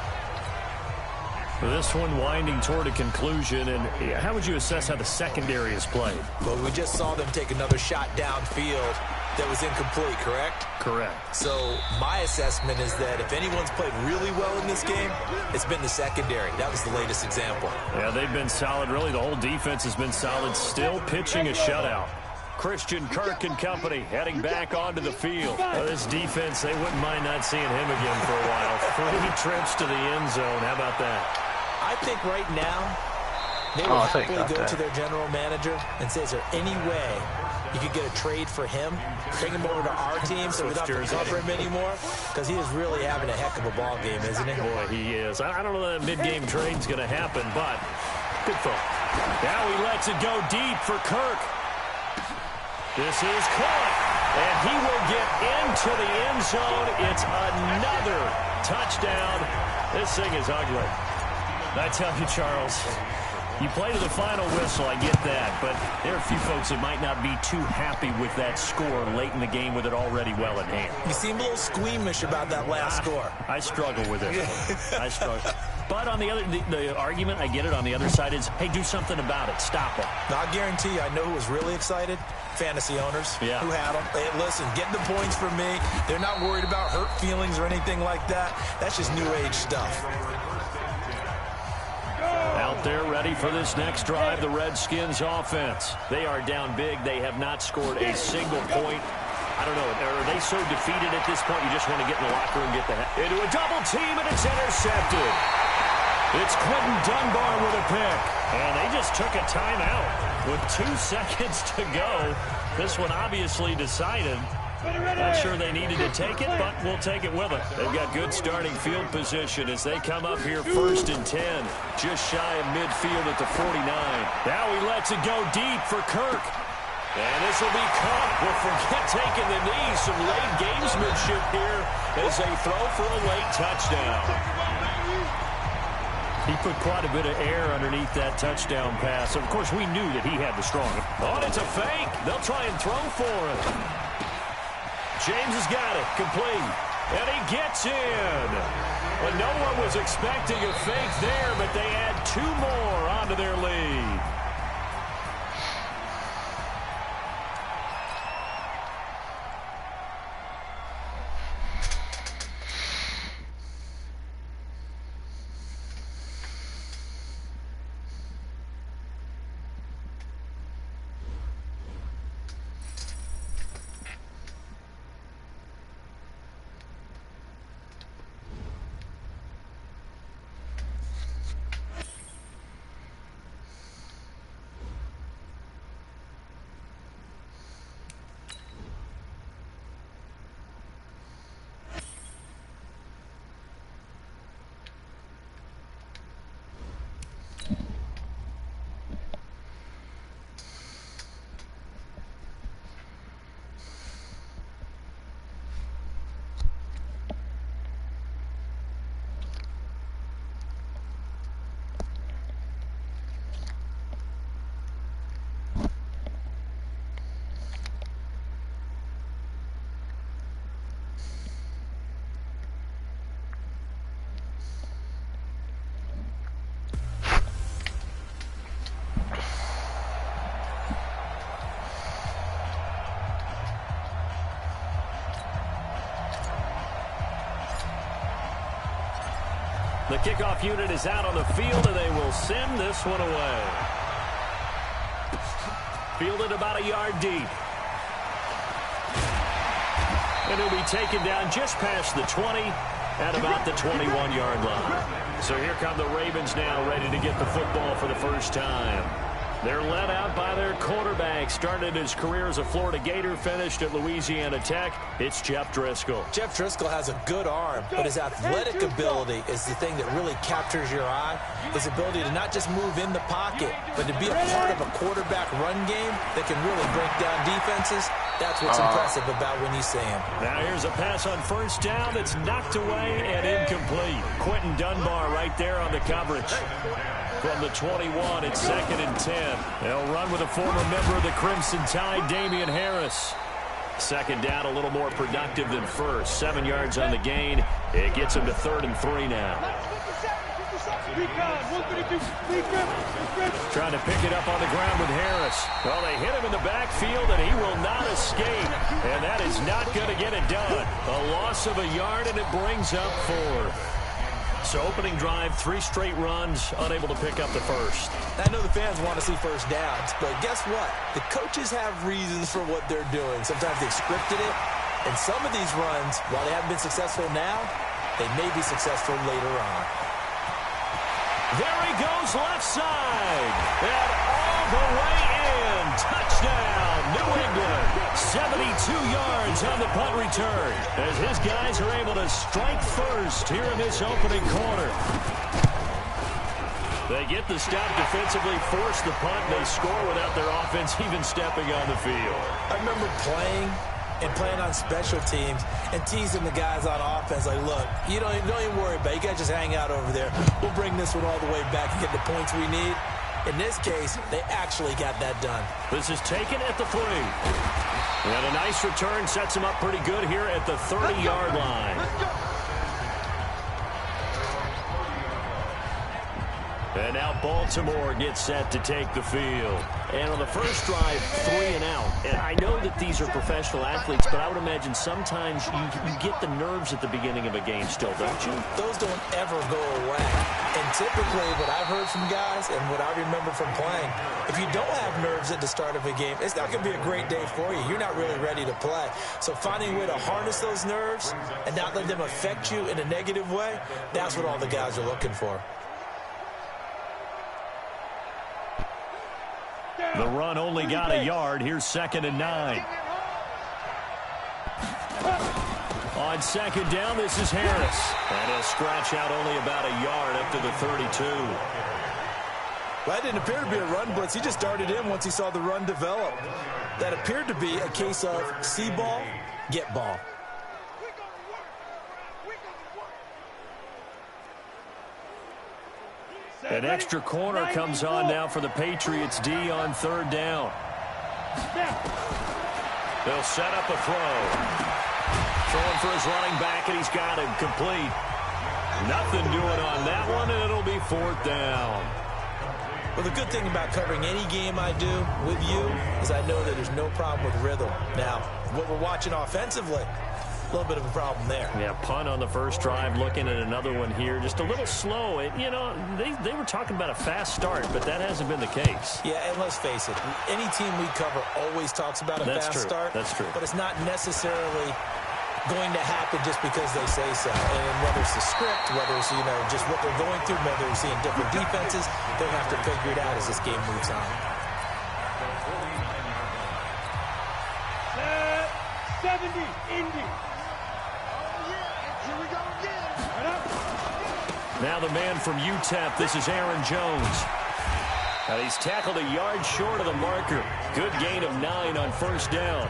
This one winding toward a conclusion. And how would you assess how the secondary has played? Well, we just saw them take another shot downfield that was incomplete, correct? Correct. So my assessment is that if anyone's played really well in this game, it's been the secondary. That was the latest example. Yeah, they've been solid. Really, the whole defense has been solid. Still pitching a shutout. Christian Kirk and company heading back onto the field. This defense, they wouldn't mind not seeing him again for a while. 3 trips to the end zone. How about that? I think right now they would happily go to their general manager and say, is there any way you could get a trade for him, bring him over to our team so we don't have to cover him anymore? Because he is really having a heck of a ball game, isn't he? Boy, he is. I don't know that mid-game trade's going to happen, but good thought. Now he lets it go deep for Kirk. This is caught, and he will get into the end zone. It's another touchdown. This thing is ugly. I tell you, Charles, you play to the final whistle, I get that, but there are a few folks that might not be too happy with that score late in the game with it already well in hand. You seem a little squeamish about that last score. I struggle with it. I struggle. But on the other, the argument, I get it, on the other side is, hey, do something about it. Stop it. Now, I guarantee you, I know who was really excited. Fantasy owners who had them. Hey, listen, get the points for me. They're not worried about hurt feelings or anything like that. That's just new age stuff. Out there ready for this next drive, the Redskins offense. They are down big. They have not scored a single point. I don't know. Are they so defeated at this point you just want to get in the locker room and get the heck into a double team, and it's intercepted. It's Quentin Dunbar with a pick. And they just took a timeout with 2 seconds to go. This one obviously decided. Not sure they needed to take it, but we'll take it with them. They've got good starting field position as they come up here 1st and 10. Just shy of midfield at the 49. Now he lets it go deep for Kirk. And this will be caught. We'll forget taking the knee. Some late gamesmanship here as they throw for a late touchdown. He put quite a bit of air underneath that touchdown pass. Of course, we knew that he had the strong. Oh, it's a fake. They'll try and throw for him. James has got it. Complete. And he gets in. Well, no one was expecting a fake there, but they add 2 more onto their lead. The kickoff unit is out on the field, and they will send this one away. fielded about a yard deep. And he'll be taken down just past the 20 at about the 21-yard line. So here come the Ravens now, ready to get the football for the first time. They're led out by their quarterback. Started his career as a Florida Gator, finished at Louisiana Tech. It's Jeff Driscoll. Jeff Driscoll has a good arm, but his athletic ability is the thing that really captures your eye. His ability to not just move in the pocket, but to be a part of a quarterback run game that can really break down defenses. That's what's impressive about when you see him. Now here's a pass on first down that's knocked away and incomplete. Quentin Dunbar right there on the coverage. From the 21, it's 2nd and 10. They'll run with a former member of the Crimson Tide, Damian Harris. Second down, a little more productive than first. 7 yards on the gain. It gets him to 3rd and 3 now. Trying to pick it up on the ground with Harris. Well, they hit him in the backfield, and he will not escape. And that is not going to get it done. A loss of a yard, and it brings up 4. So opening drive, 3 straight runs, unable to pick up the first. I know the fans want to see first downs, but guess what? The coaches have reasons for what they're doing. Sometimes they've scripted it, and some of these runs, while they haven't been successful now, they may be successful later on. There he goes, left side, and all the way in. Touchdown, New England. 72 yards on the punt return as his guys are able to strike first here in this opening quarter. They get the stop defensively, force the punt, and they score without their offense even stepping on the field. I remember playing on special teams and teasing the guys on offense like, look, don't even worry about it. You guys just hang out over there. We'll bring this one all the way back and get the points we need. In this case, they actually got that done. This is taken at the 3. And a nice return sets him up pretty good here at the 30-yard line. And now Baltimore gets set to take the field. And on the first drive, 3 and out. And I know that these are professional athletes, but I would imagine sometimes you get the nerves at the beginning of a game still, don't you? Those don't ever go away. And typically what I've heard from guys and what I remember from playing, if you don't have nerves at the start of a game, it's not going to be a great day for you. You're not really ready to play. So finding a way to harness those nerves and not let them affect you in a negative way, that's what all the guys are looking for. The run only got a yard. Here's 2nd and 9. On 2nd down, this is Harris. And he'll scratch out only about a yard up to the 32. Well, that didn't appear to be a run blitz. He just darted in once he saw the run develop. That appeared to be a case of see ball, get ball. An extra corner comes on now for the Patriots D on 3rd down. They'll set up a throw. Throwing for his running back, and he's got him complete. Nothing doing on that one, and it'll be 4th down. Well, the good thing about covering any game I do with you is I know that there's no problem with rhythm. Now, what we're watching offensively, a little bit of a problem there. Yeah, punt on the first drive, looking at another one here. Just a little slow. You know, they were talking about a fast start, but that hasn't been the case. Yeah, and let's face it, any team we cover always talks about a fast start. That's true. But it's not necessarily going to happen just because they say so. And whether it's the script, whether it's, just what they're going through, whether they're seeing different defenses, they'll have to figure it out as this game moves on. 70, Indy. Now the man from UTEP, this is Aaron Jones. And he's tackled a yard short of the marker. Good gain of 9 on first down.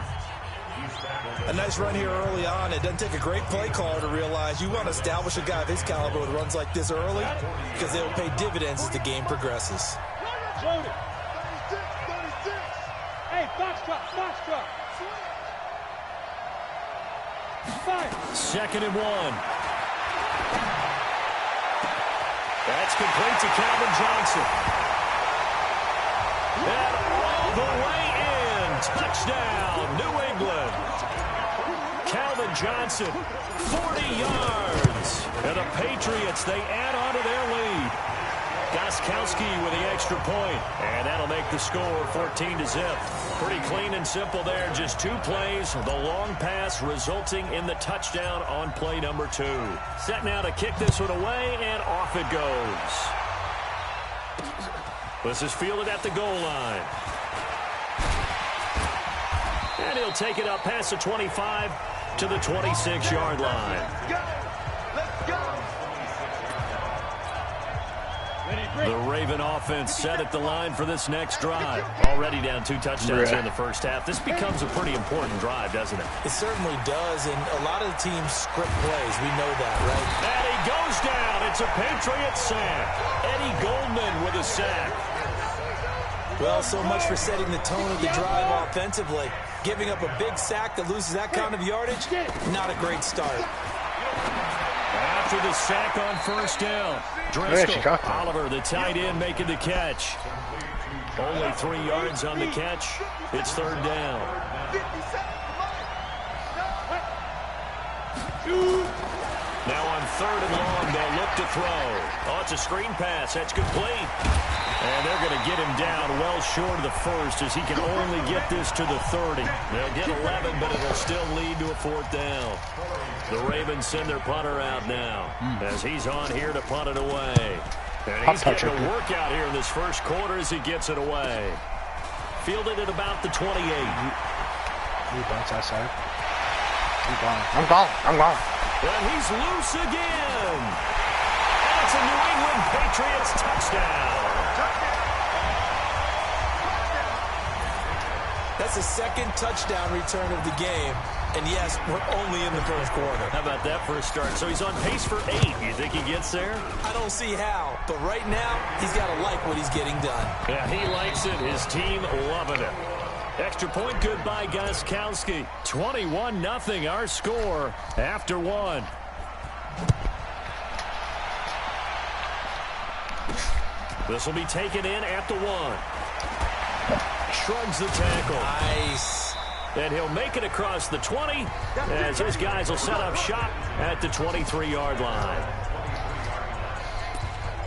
A nice run here early on. It doesn't take a great play caller to realize you want to establish a guy of his caliber with runs like this early because they'll pay dividends as the game progresses. Loaded. 36. Hey, box truck. 2nd and 1. That's complete to Calvin Johnson. And all the way in. Touchdown, New England. Calvin Johnson, 40 yards. And the Patriots, they add on to their lead. Gostkowski with the extra point, and that'll make the score 14-0. Pretty clean and simple there. Just 2 plays. The long pass resulting in the touchdown on play number 2. Set now to kick this one away, and off it goes. This is fielded at the goal line. And he'll take it up past the 25 to the 26-yard line. The Raven offense set at the line for this next drive. Already down 2 touchdowns in the first half. This becomes a pretty important drive, doesn't it? It certainly does, and a lot of the teams script plays. We know that, right? And he goes down. It's a Patriot sack. Eddie Goldman with a sack. Well, so much for setting the tone of the drive offensively. Giving up a big sack that loses that kind of yardage, not a great start. After the sack on first down, Driscoll, Oliver, the tight end, making the catch. Only 3 yards on the catch. It's third down. Now on third and long, they'll look to throw. Oh, it's a screen pass. That's complete. And they're going to get him down well short of the first as he can only get this to the 30. They'll get 11, but it'll still lead to a 4th down. The Ravens send their punter out now as he's on here to punt it away. And he's getting a workout here in this first quarter as he gets it away. Fielded at about the 28. He bunts outside. I'm gone. And he's loose again. And it's a New England Patriots touchdown. That's the second touchdown return of the game. And yes, we're only in the first quarter. How about that for a start? So he's on pace for 8. You think he gets there? I don't see how. But right now, he's got to like what he's getting done. Yeah, he likes it. His team loving it. Extra point good by Gostkowski. 21-0 our score after 1. This will be taken in at the 1. Shrugs the tackle. Nice. And he'll make it across the 20 as his guys will set up shop at the 23-yard line.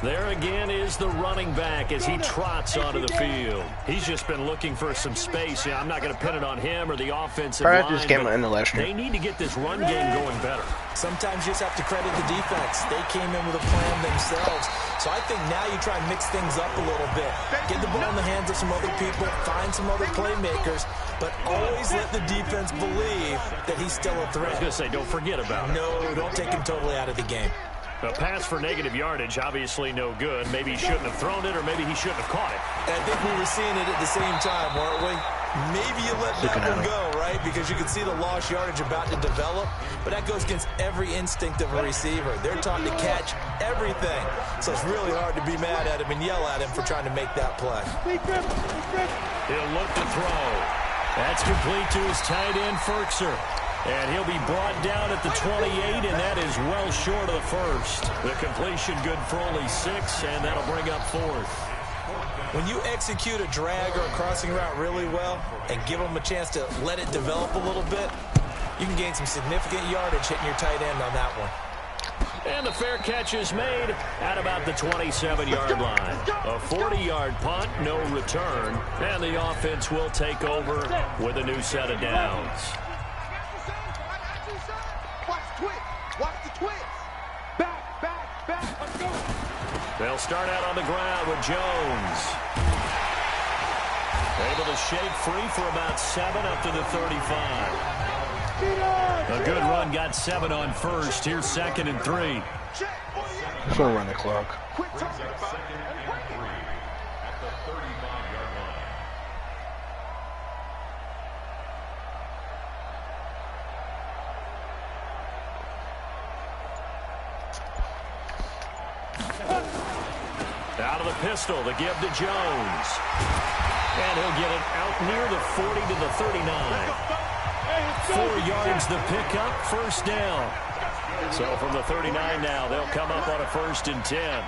There again is the running back as he trots onto the field. He's just been looking for some space. Yeah, I'm not going to pin it on him or the offensive line. This game in the last stream. They need to get this run game going better. Sometimes you just have to credit the defense. They came in with a plan themselves. So I think now you try and mix things up a little bit. Get the ball in the hands of some other people. Find some other playmakers. But always let the defense believe that he's still a threat. I was going to say, don't forget about it. No, don't take him totally out of the game. A pass for negative yardage, obviously no good. Maybe he shouldn't have thrown it, or maybe he shouldn't have caught it. And I think we were seeing it at the same time, weren't we? Maybe you let that one go, right? Because you can see the lost yardage about to develop. But that goes against every instinct of a receiver. They're taught to catch everything. So it's really hard to be mad at him and yell at him for trying to make that play. He'll look to throw. That's complete to his tight end, Ferkser. And he'll be brought down at the 28, and that is well short of the first. The completion good for only 6, and that'll bring up 4th. When you execute a drag or a crossing route really well and give them a chance to let it develop a little bit, you can gain some significant yardage hitting your tight end on that one. And the fair catch is made at about the 27-yard line. A 40-yard punt, no return, and the offense will take over with a new set of downs. Watch the twist. Back. Let's go. They'll start out on the ground with Jones. Able to shake free for about 7 up to the 35. A good run, got 7 on first. Here's 2nd and 3. Just want to run the clock. Out of the pistol to give to Jones. And he'll get it out near the 40 to the 39. 4 yards the pickup, first down. So from the 39 now, they'll come up on a 1st and 10.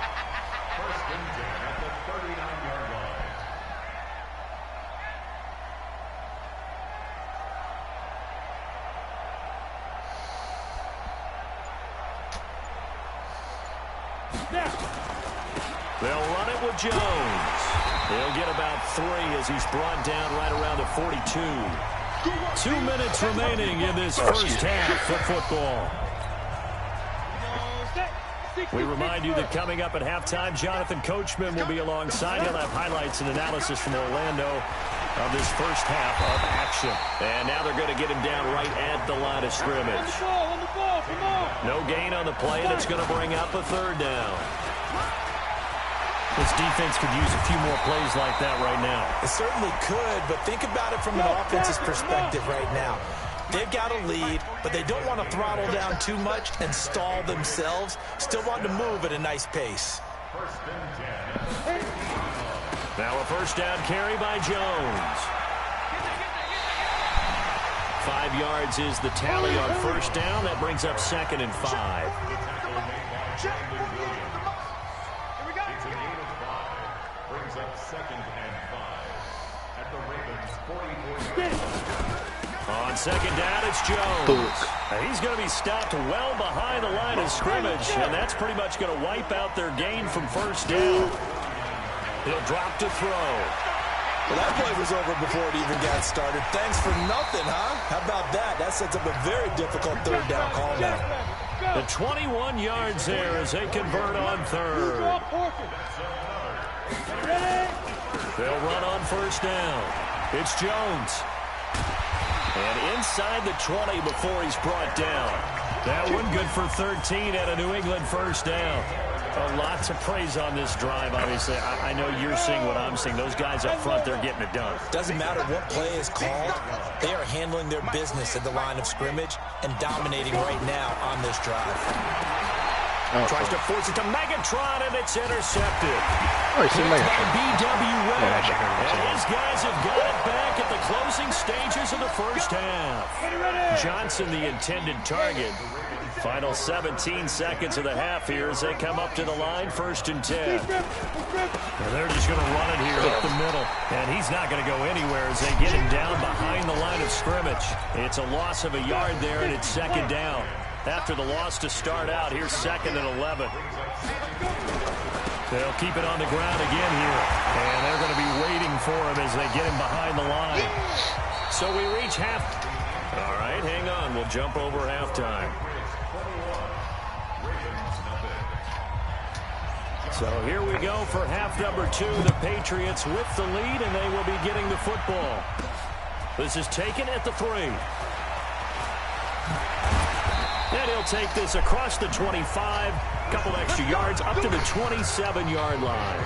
They'll run it with Jones. He'll get about 3 as he's brought down right around the 42. 2 minutes remaining in this first half of football. We remind you that coming up at halftime, Jonathan Coachman will be alongside. He'll have highlights and analysis from Orlando of this first half of action. And now they're going to get him down right at the line of scrimmage. No gain on the play, and it's going to bring up a 3rd down. This defense could use a few more plays like that right now. It certainly could, but think about it from an offense's perspective right now. They've got a lead, but they don't want to throttle down too much and stall themselves. Still want to move at a nice pace. Now a first down carry by Jones. 5 yards is the tally on first down. That brings up 2nd and 5. On 2nd down, it's Jones. He's going to be stopped well behind the line of scrimmage, and that's pretty much going to wipe out their gain from first down. He'll drop to throw. Well, that play was over before it even got started. Thanks for nothing, huh? How about that? That sets up a very difficult 3rd down call now. The 21 yards there as they convert on 3rd. They'll run on first down. It's Jones. And inside the 20 before he's brought down. That one good for 13 at a New England first down. Lots of praise on this drive, obviously. I know you're seeing what I'm seeing. Those guys up front, they're getting it done. Doesn't matter what play is called. They are handling their business at the line of scrimmage and dominating right now on this drive. Tries to force it to Megatron, and it's intercepted. Oh, it's Megatron. B.W. Red. Yeah, And his guys have got it back at the closing stages of the first half. Johnson, the intended target. Final 17 seconds of the half here as they come up to the line, 1st and 10. And they're just going to run it here up the middle. And he's not going to go anywhere as they get him down behind the line of scrimmage. It's a loss of a yard there, and it's 2nd down. After the loss to start out, here's 2nd and 11. They'll keep it on the ground again here. And they're going to be waiting for him as they get him behind the line. So we reach half. All right, hang on. We'll jump over halftime. So here we go for half number 2. The Patriots with the lead, and they will be getting the football. This is taken at the 3. And he'll take this across the 25, couple extra yards, up to the 27-yard line.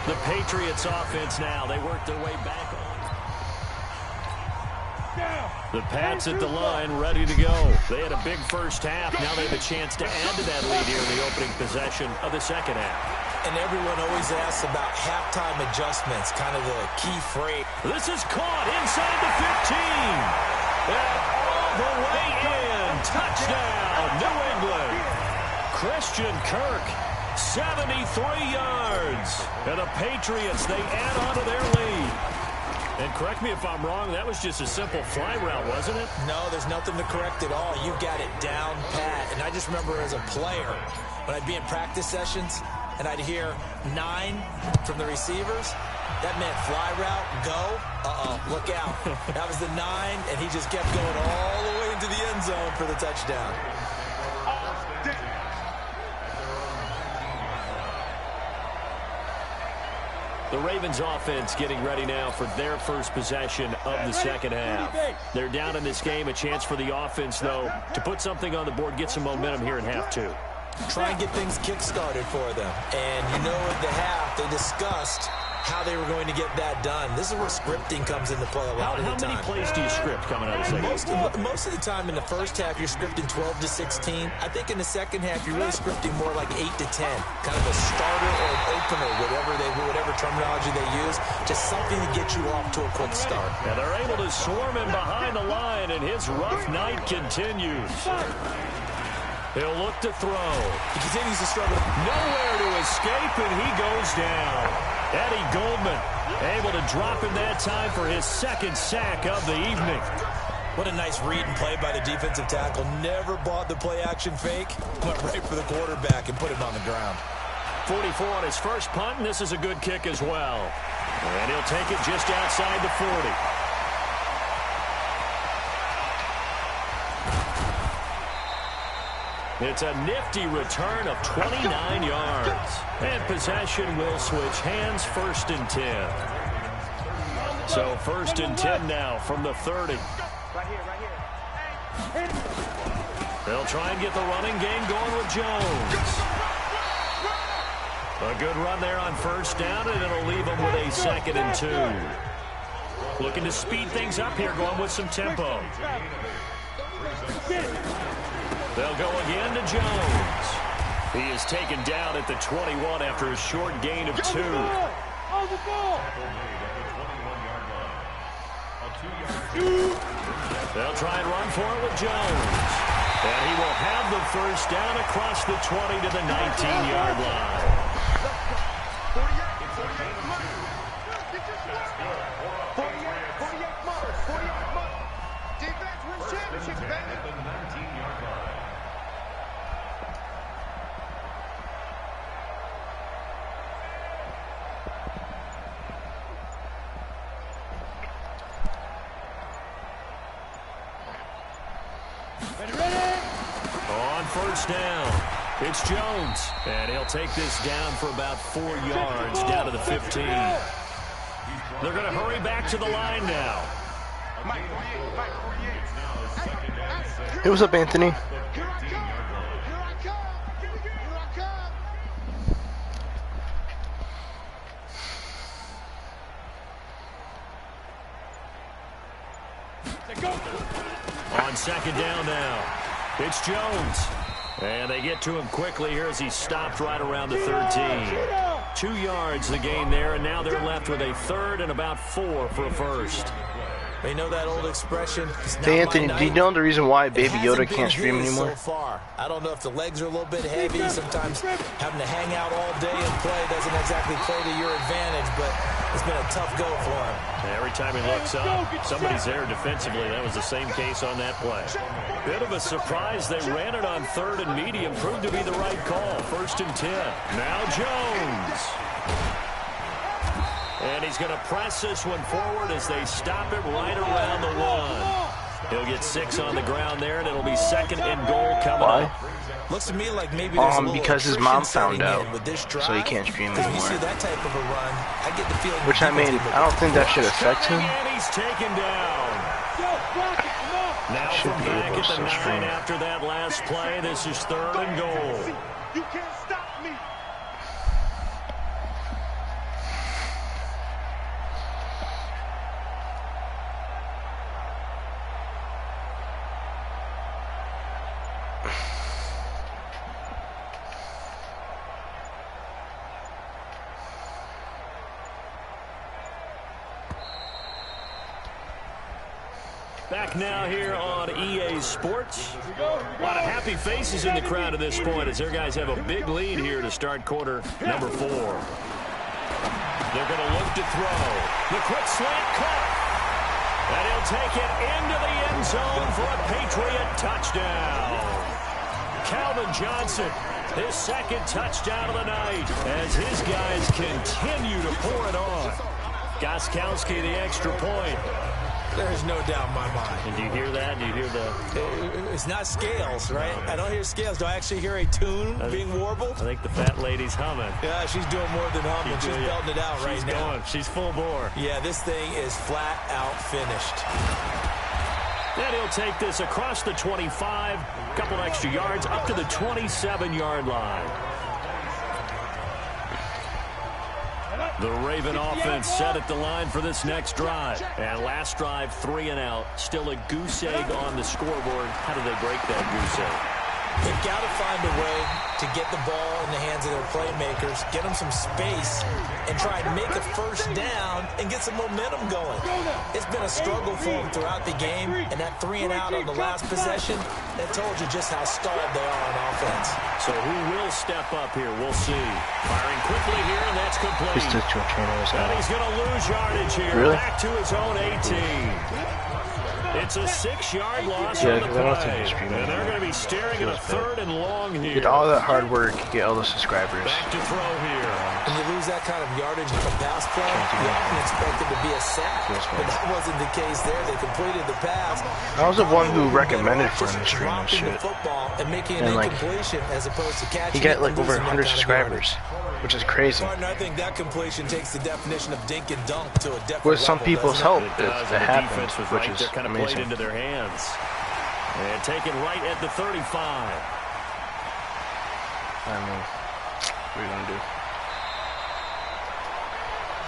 The Patriots offense now, they work their way back on. The Pats at the line, ready to go. They had a big first half. Now they have a chance to add to that lead here in the opening possession of the second half. And everyone always asks about halftime adjustments, kind of the key phrase. This is caught inside the 15. And all the way in. Touchdown, New England. Christian Kirk, 73 yards. And the Patriots, they add on to their lead. And correct me if I'm wrong, that was just a simple fly route, wasn't it? No, there's nothing to correct at all. You got it down pat. And I just remember as a player, when I'd be in practice sessions, and I'd hear 9 from the receivers, that meant fly route, go, look out. That was the 9, and he just kept going all the way into the end zone for the touchdown. The Ravens offense getting ready now for their first possession of the second half. They're down in this game. A chance for the offense, though, to put something on the board, get some momentum here in half 2. Try and get things kick-started for them. And you know at the half, they discussed how they were going to get that done. This is where scripting comes into play a lot of the time. How many plays do you script coming out of the second? Most of the time in the first half, you're scripting 12 to 16. I think in the second half, you're really scripting more like 8 to 10. Kind of a starter or an opener, whatever terminology they use. Just something to get you off to a quick start. And they're able to swarm him behind the line, and his rough night continues. He'll look to throw. He continues to struggle. Nowhere to escape, and he goes down. Eddie Goldman able to drop him that time for his second sack of the evening. What a nice read and play by the defensive tackle. Never bought the play-action fake. Went right for the quarterback and put him on the ground. 44 on his first punt, and this is a good kick as well. And he'll take it just outside the 40. It's a nifty return of 29 yards. And possession will switch hands, 1st and 10. So 1st and 10 now from the 30. They'll try and get the running game going with Jones. A good run there on 1st down, and it'll leave them with a 2nd and 2. Looking to speed things up here, going with some tempo. They'll go again to Jones. He is taken down at the 21 after a short gain of 2. They'll try and run for it with Jones. And he will have the 1st down across the 20 to the 19-yard line. Defense wins championships, baby. On 1st down, it's Jones. And he'll take this down for about 4 yards down to the 15. They're going to hurry back to the line now. Hey, what's up, Anthony? On 2nd down now, it's Jones. And they get to him quickly here as he stopped right around the 13. 2 yards the gain there, and now they're left with a 3rd and about 4 for a 1st. You know that old expression? Hey, Anthony, do you know the reason why Baby Yoda can't stream anymore? So far. I don't know if the legs are a little bit heavy. Sometimes having to hang out all day and play doesn't exactly play to your advantage, but it's been a tough go for him. Every time he looks up, somebody's there defensively. That was the same case on that play. Bit of a surprise. They ran it on 3rd and medium. Proved to be the right call. 1st and 10. Now Jones. And he's going to press this one forward as they stop it right around the 1. He'll get 6 on the ground there, and ittle be 2nd and goal coming up. Looks to me like maybe there's a little because his mom found out, drive, so he can't stream when you anymore. see that type of a run, I get the feeling. Which, I mean, I don't think that should affect him. And he's taken down. Now from back at the 9 after that last play, this is 3rd and goal. You can't stop me. Back now here on EA Sports. A lot of happy faces in the crowd at this point as their guys have a big lead here to start quarter number 4. They're going to look to throw. The quick slant caught. And he'll take it into the end zone for a Patriot touchdown. Calvin Johnson, his 2nd touchdown of the night as his guys continue to pour it on. Gostkowski, the extra point. There's no doubt in my mind. And do you hear that? Do you hear the... It's not scales, right? I don't hear scales. Do I actually hear a tune being warbled? I think the fat lady's humming. Yeah, she's doing more than humming. She's belting it out right now. Going. She's full bore. Yeah, this thing is flat out finished. Then he'll take this across the 25, a couple extra yards, up to the 27-yard line. The Raven offense set at the line for this next drive. And last drive, 3 and out. Still a goose egg on the scoreboard. How do they break that goose egg? They've got to find a way to get the ball in the hands of their playmakers, get them some space, and try and make a 1st down and get some momentum going. It's been a struggle for them throughout the game, and that 3 and out on the last possession, that told you just how stalled they are on offense. So who will step up here? We'll see. Firing quickly here, and that's complete. And he's going to lose yardage here. Really? Back to his own 18. It's a 6-yard loss Yeah, on the because I don't think play. it's streaming. And they're going to be staring at a 3rd and long here. Get all that hard work, get all the subscribers. Back to throw here. When you lose that kind of yardage in a pass play, you often expect it to be a sack. But that wasn't the case there. They completed the pass. I was the one who recommended for him to stream this Dropping the shit. football and making an And, like, incompletion as opposed to catching He got it like and over losing that 100 kind of subscribers, yardage. which is crazy. Partner, I think that completion takes the definition of dink and dunk to a different With some level, people's doesn't help, it? It does, it and the happened, defense was which right is there, kind of played amazing. into their hands. And taken right at the 35. I mean, what are you gonna do?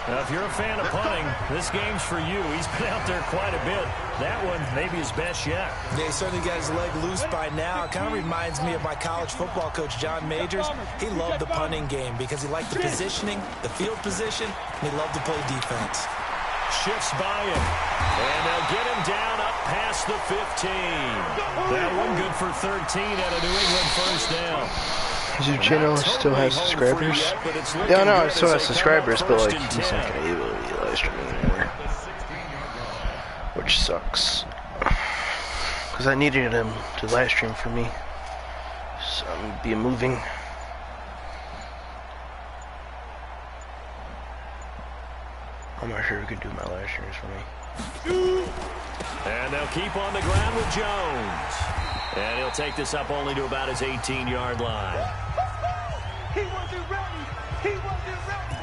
Now, if you're a fan of punting, this game's for you. He's been out there quite a bit. That one, maybe his best yet. Yeah, he certainly got his leg loose by now. It kind of reminds me of my college football coach, John Majors. He loved the punting game because he liked the positioning, the field position, and he loved to play defense. Shifts by him. And they'll get him down up past the 15. That one good for 13 at a New England first down. Does your channel still have subscribers? Yeah, no, it still has subscribers, but like he's not gonna be able to be live streaming anymore, which sucks. Because I needed him to live stream for me, so I'm gonna be moving. I'm not sure who can do my live streams for me. And they'll keep on the ground with Jones. And he'll take this up only to about his 18-yard line. He wasn't ready. He wasn't ready.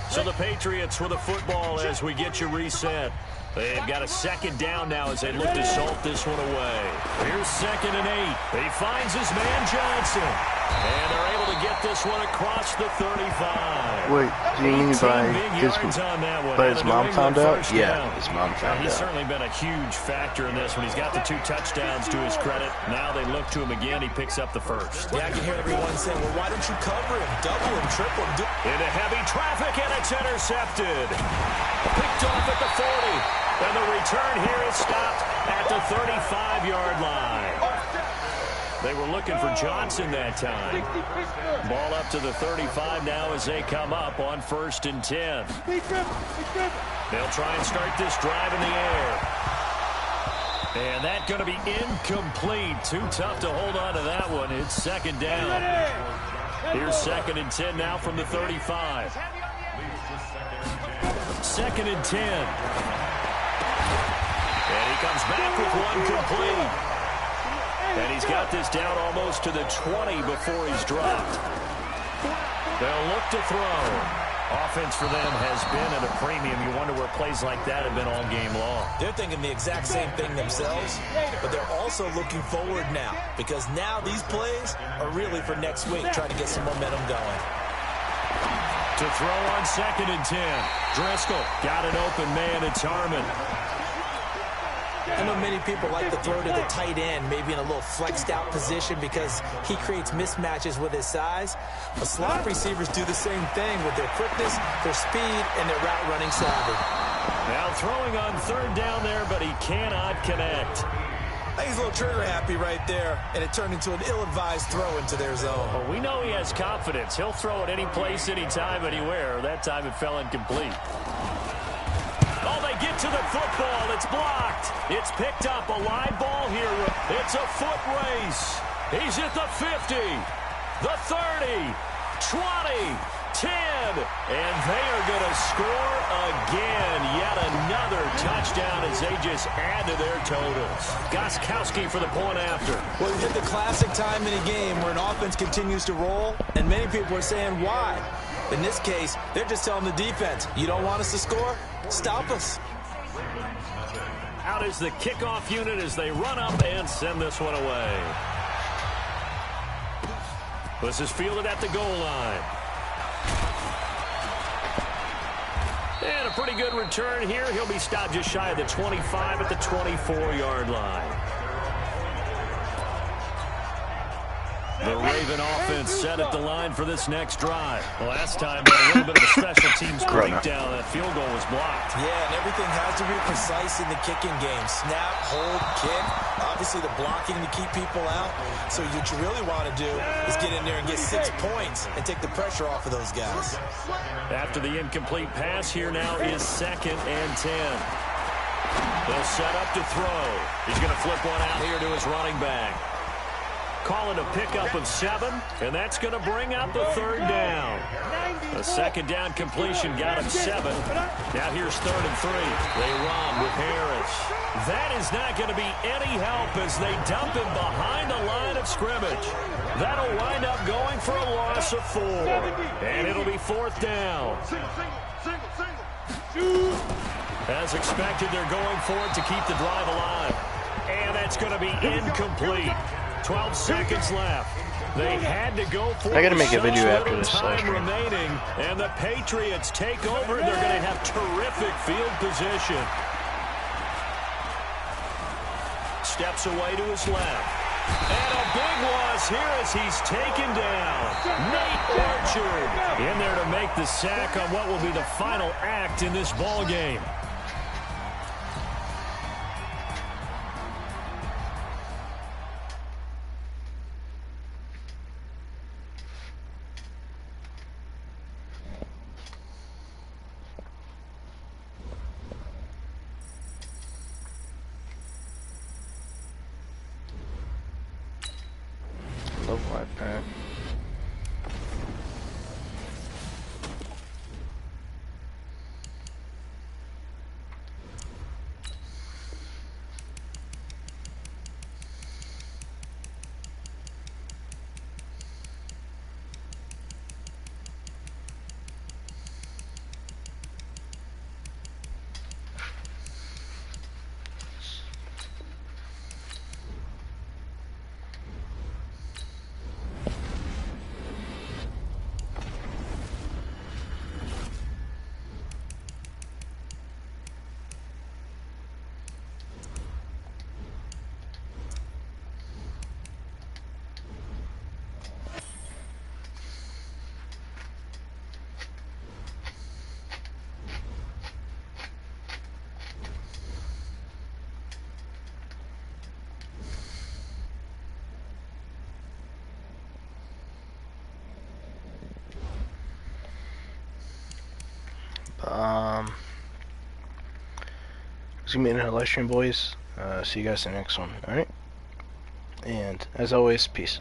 So the Patriots with the football as we get you reset. They've got a 2nd down now as they look to salt this one away. Here's 2nd and 8. He finds his man Johnson. And they're able to get this one across the 35. Wait, do you mean by his mom found out? Yeah, his mom found He's out. certainly been a huge factor in this one. He's got the 2 touchdowns to his credit. Now they look to him again. He picks up the 1st. Yeah, I can hear everyone saying, well, why don't you cover him, double him, triple him? Into heavy traffic, and it's intercepted. Picked off at the 40. And the return here is stopped at the 35-yard line. They were looking for Johnson that time. Ball up to the 35 now as they come up on 1st and 10. They'll try and start this drive in the air. And that's going to be incomplete. Too tough to hold on to that one. It's 2nd down. Here's 2nd and 10 now from the 35. 2nd and 10. And he comes back with one complete. And he's got this down almost to the 20 before he's dropped. They'll look to throw. Offense for them has been at a premium. You wonder where plays like that have been all game long. They're thinking the exact same thing themselves, but they're also looking forward now because now these plays are really for next week, trying to get some momentum going. To throw on 2nd and 10. Driscoll got an open man. It's Harmon. I know many people like to throw to the tight end, maybe in a little flexed out position because he creates mismatches with his size. But slot receivers do the same thing with their quickness, their speed, and their route running savvy. Now throwing on 3rd down there, but he cannot connect. I think he's a little trigger happy right there, and it turned into an ill-advised throw into their zone. Well, we know he has confidence. He'll throw it any place, anytime, anywhere. That time it fell incomplete. Oh, they get to the football. It's blocked. It's picked up. A live ball here. It's a foot race. He's at the 50, the 30, 20, 10, and they are going to score again. Yet another touchdown as they just add to their totals. Gostkowski for the point after. Well, you hit the classic time in a game where an offense continues to roll, and many people are saying, why? In this case, they're just telling the defense, you don't want us to score? Stop us. Out is the kickoff unit as they run up and send this one away. This is fielded at the goal line. And a pretty good return here. He'll be stopped just shy of the 25 at the 24-yard line. The Raven offense set at the line for this next drive. The last time, a little bit of a special teams breakdown. That field goal was blocked. Yeah, and everything has to be precise in the kicking game. Snap, hold, kick. Obviously, the blocking to keep people out. So what you really want to do is get in there and get 6 points and take the pressure off of those guys. After the incomplete pass, here now is 2nd and 10. He'll set up to throw. He's going to flip one out here to his running back. Call it a pickup of 7, and that's going to bring up a 3rd down. A 2nd down completion got him 7. Now here's 3rd and 3. They run with Harris. That is not going to be any help as they dump him behind the line of scrimmage. That'll wind up going for a loss of 4. And it'll be 4th down. As expected, they're going for it to keep the drive alive. And that's going to be incomplete. 12 seconds left. They had to go for it. I gotta make a video after this time stream. remaining, and the Patriots take over. They're going to have terrific field position. Steps away to his left. And a big loss here as he's taken down. Nate Orchard in there to make the sack on what will be the final act in this ball game. Love live pack. It's gonna be another live stream, boys. See you guys in the next one. All right, and as always, peace.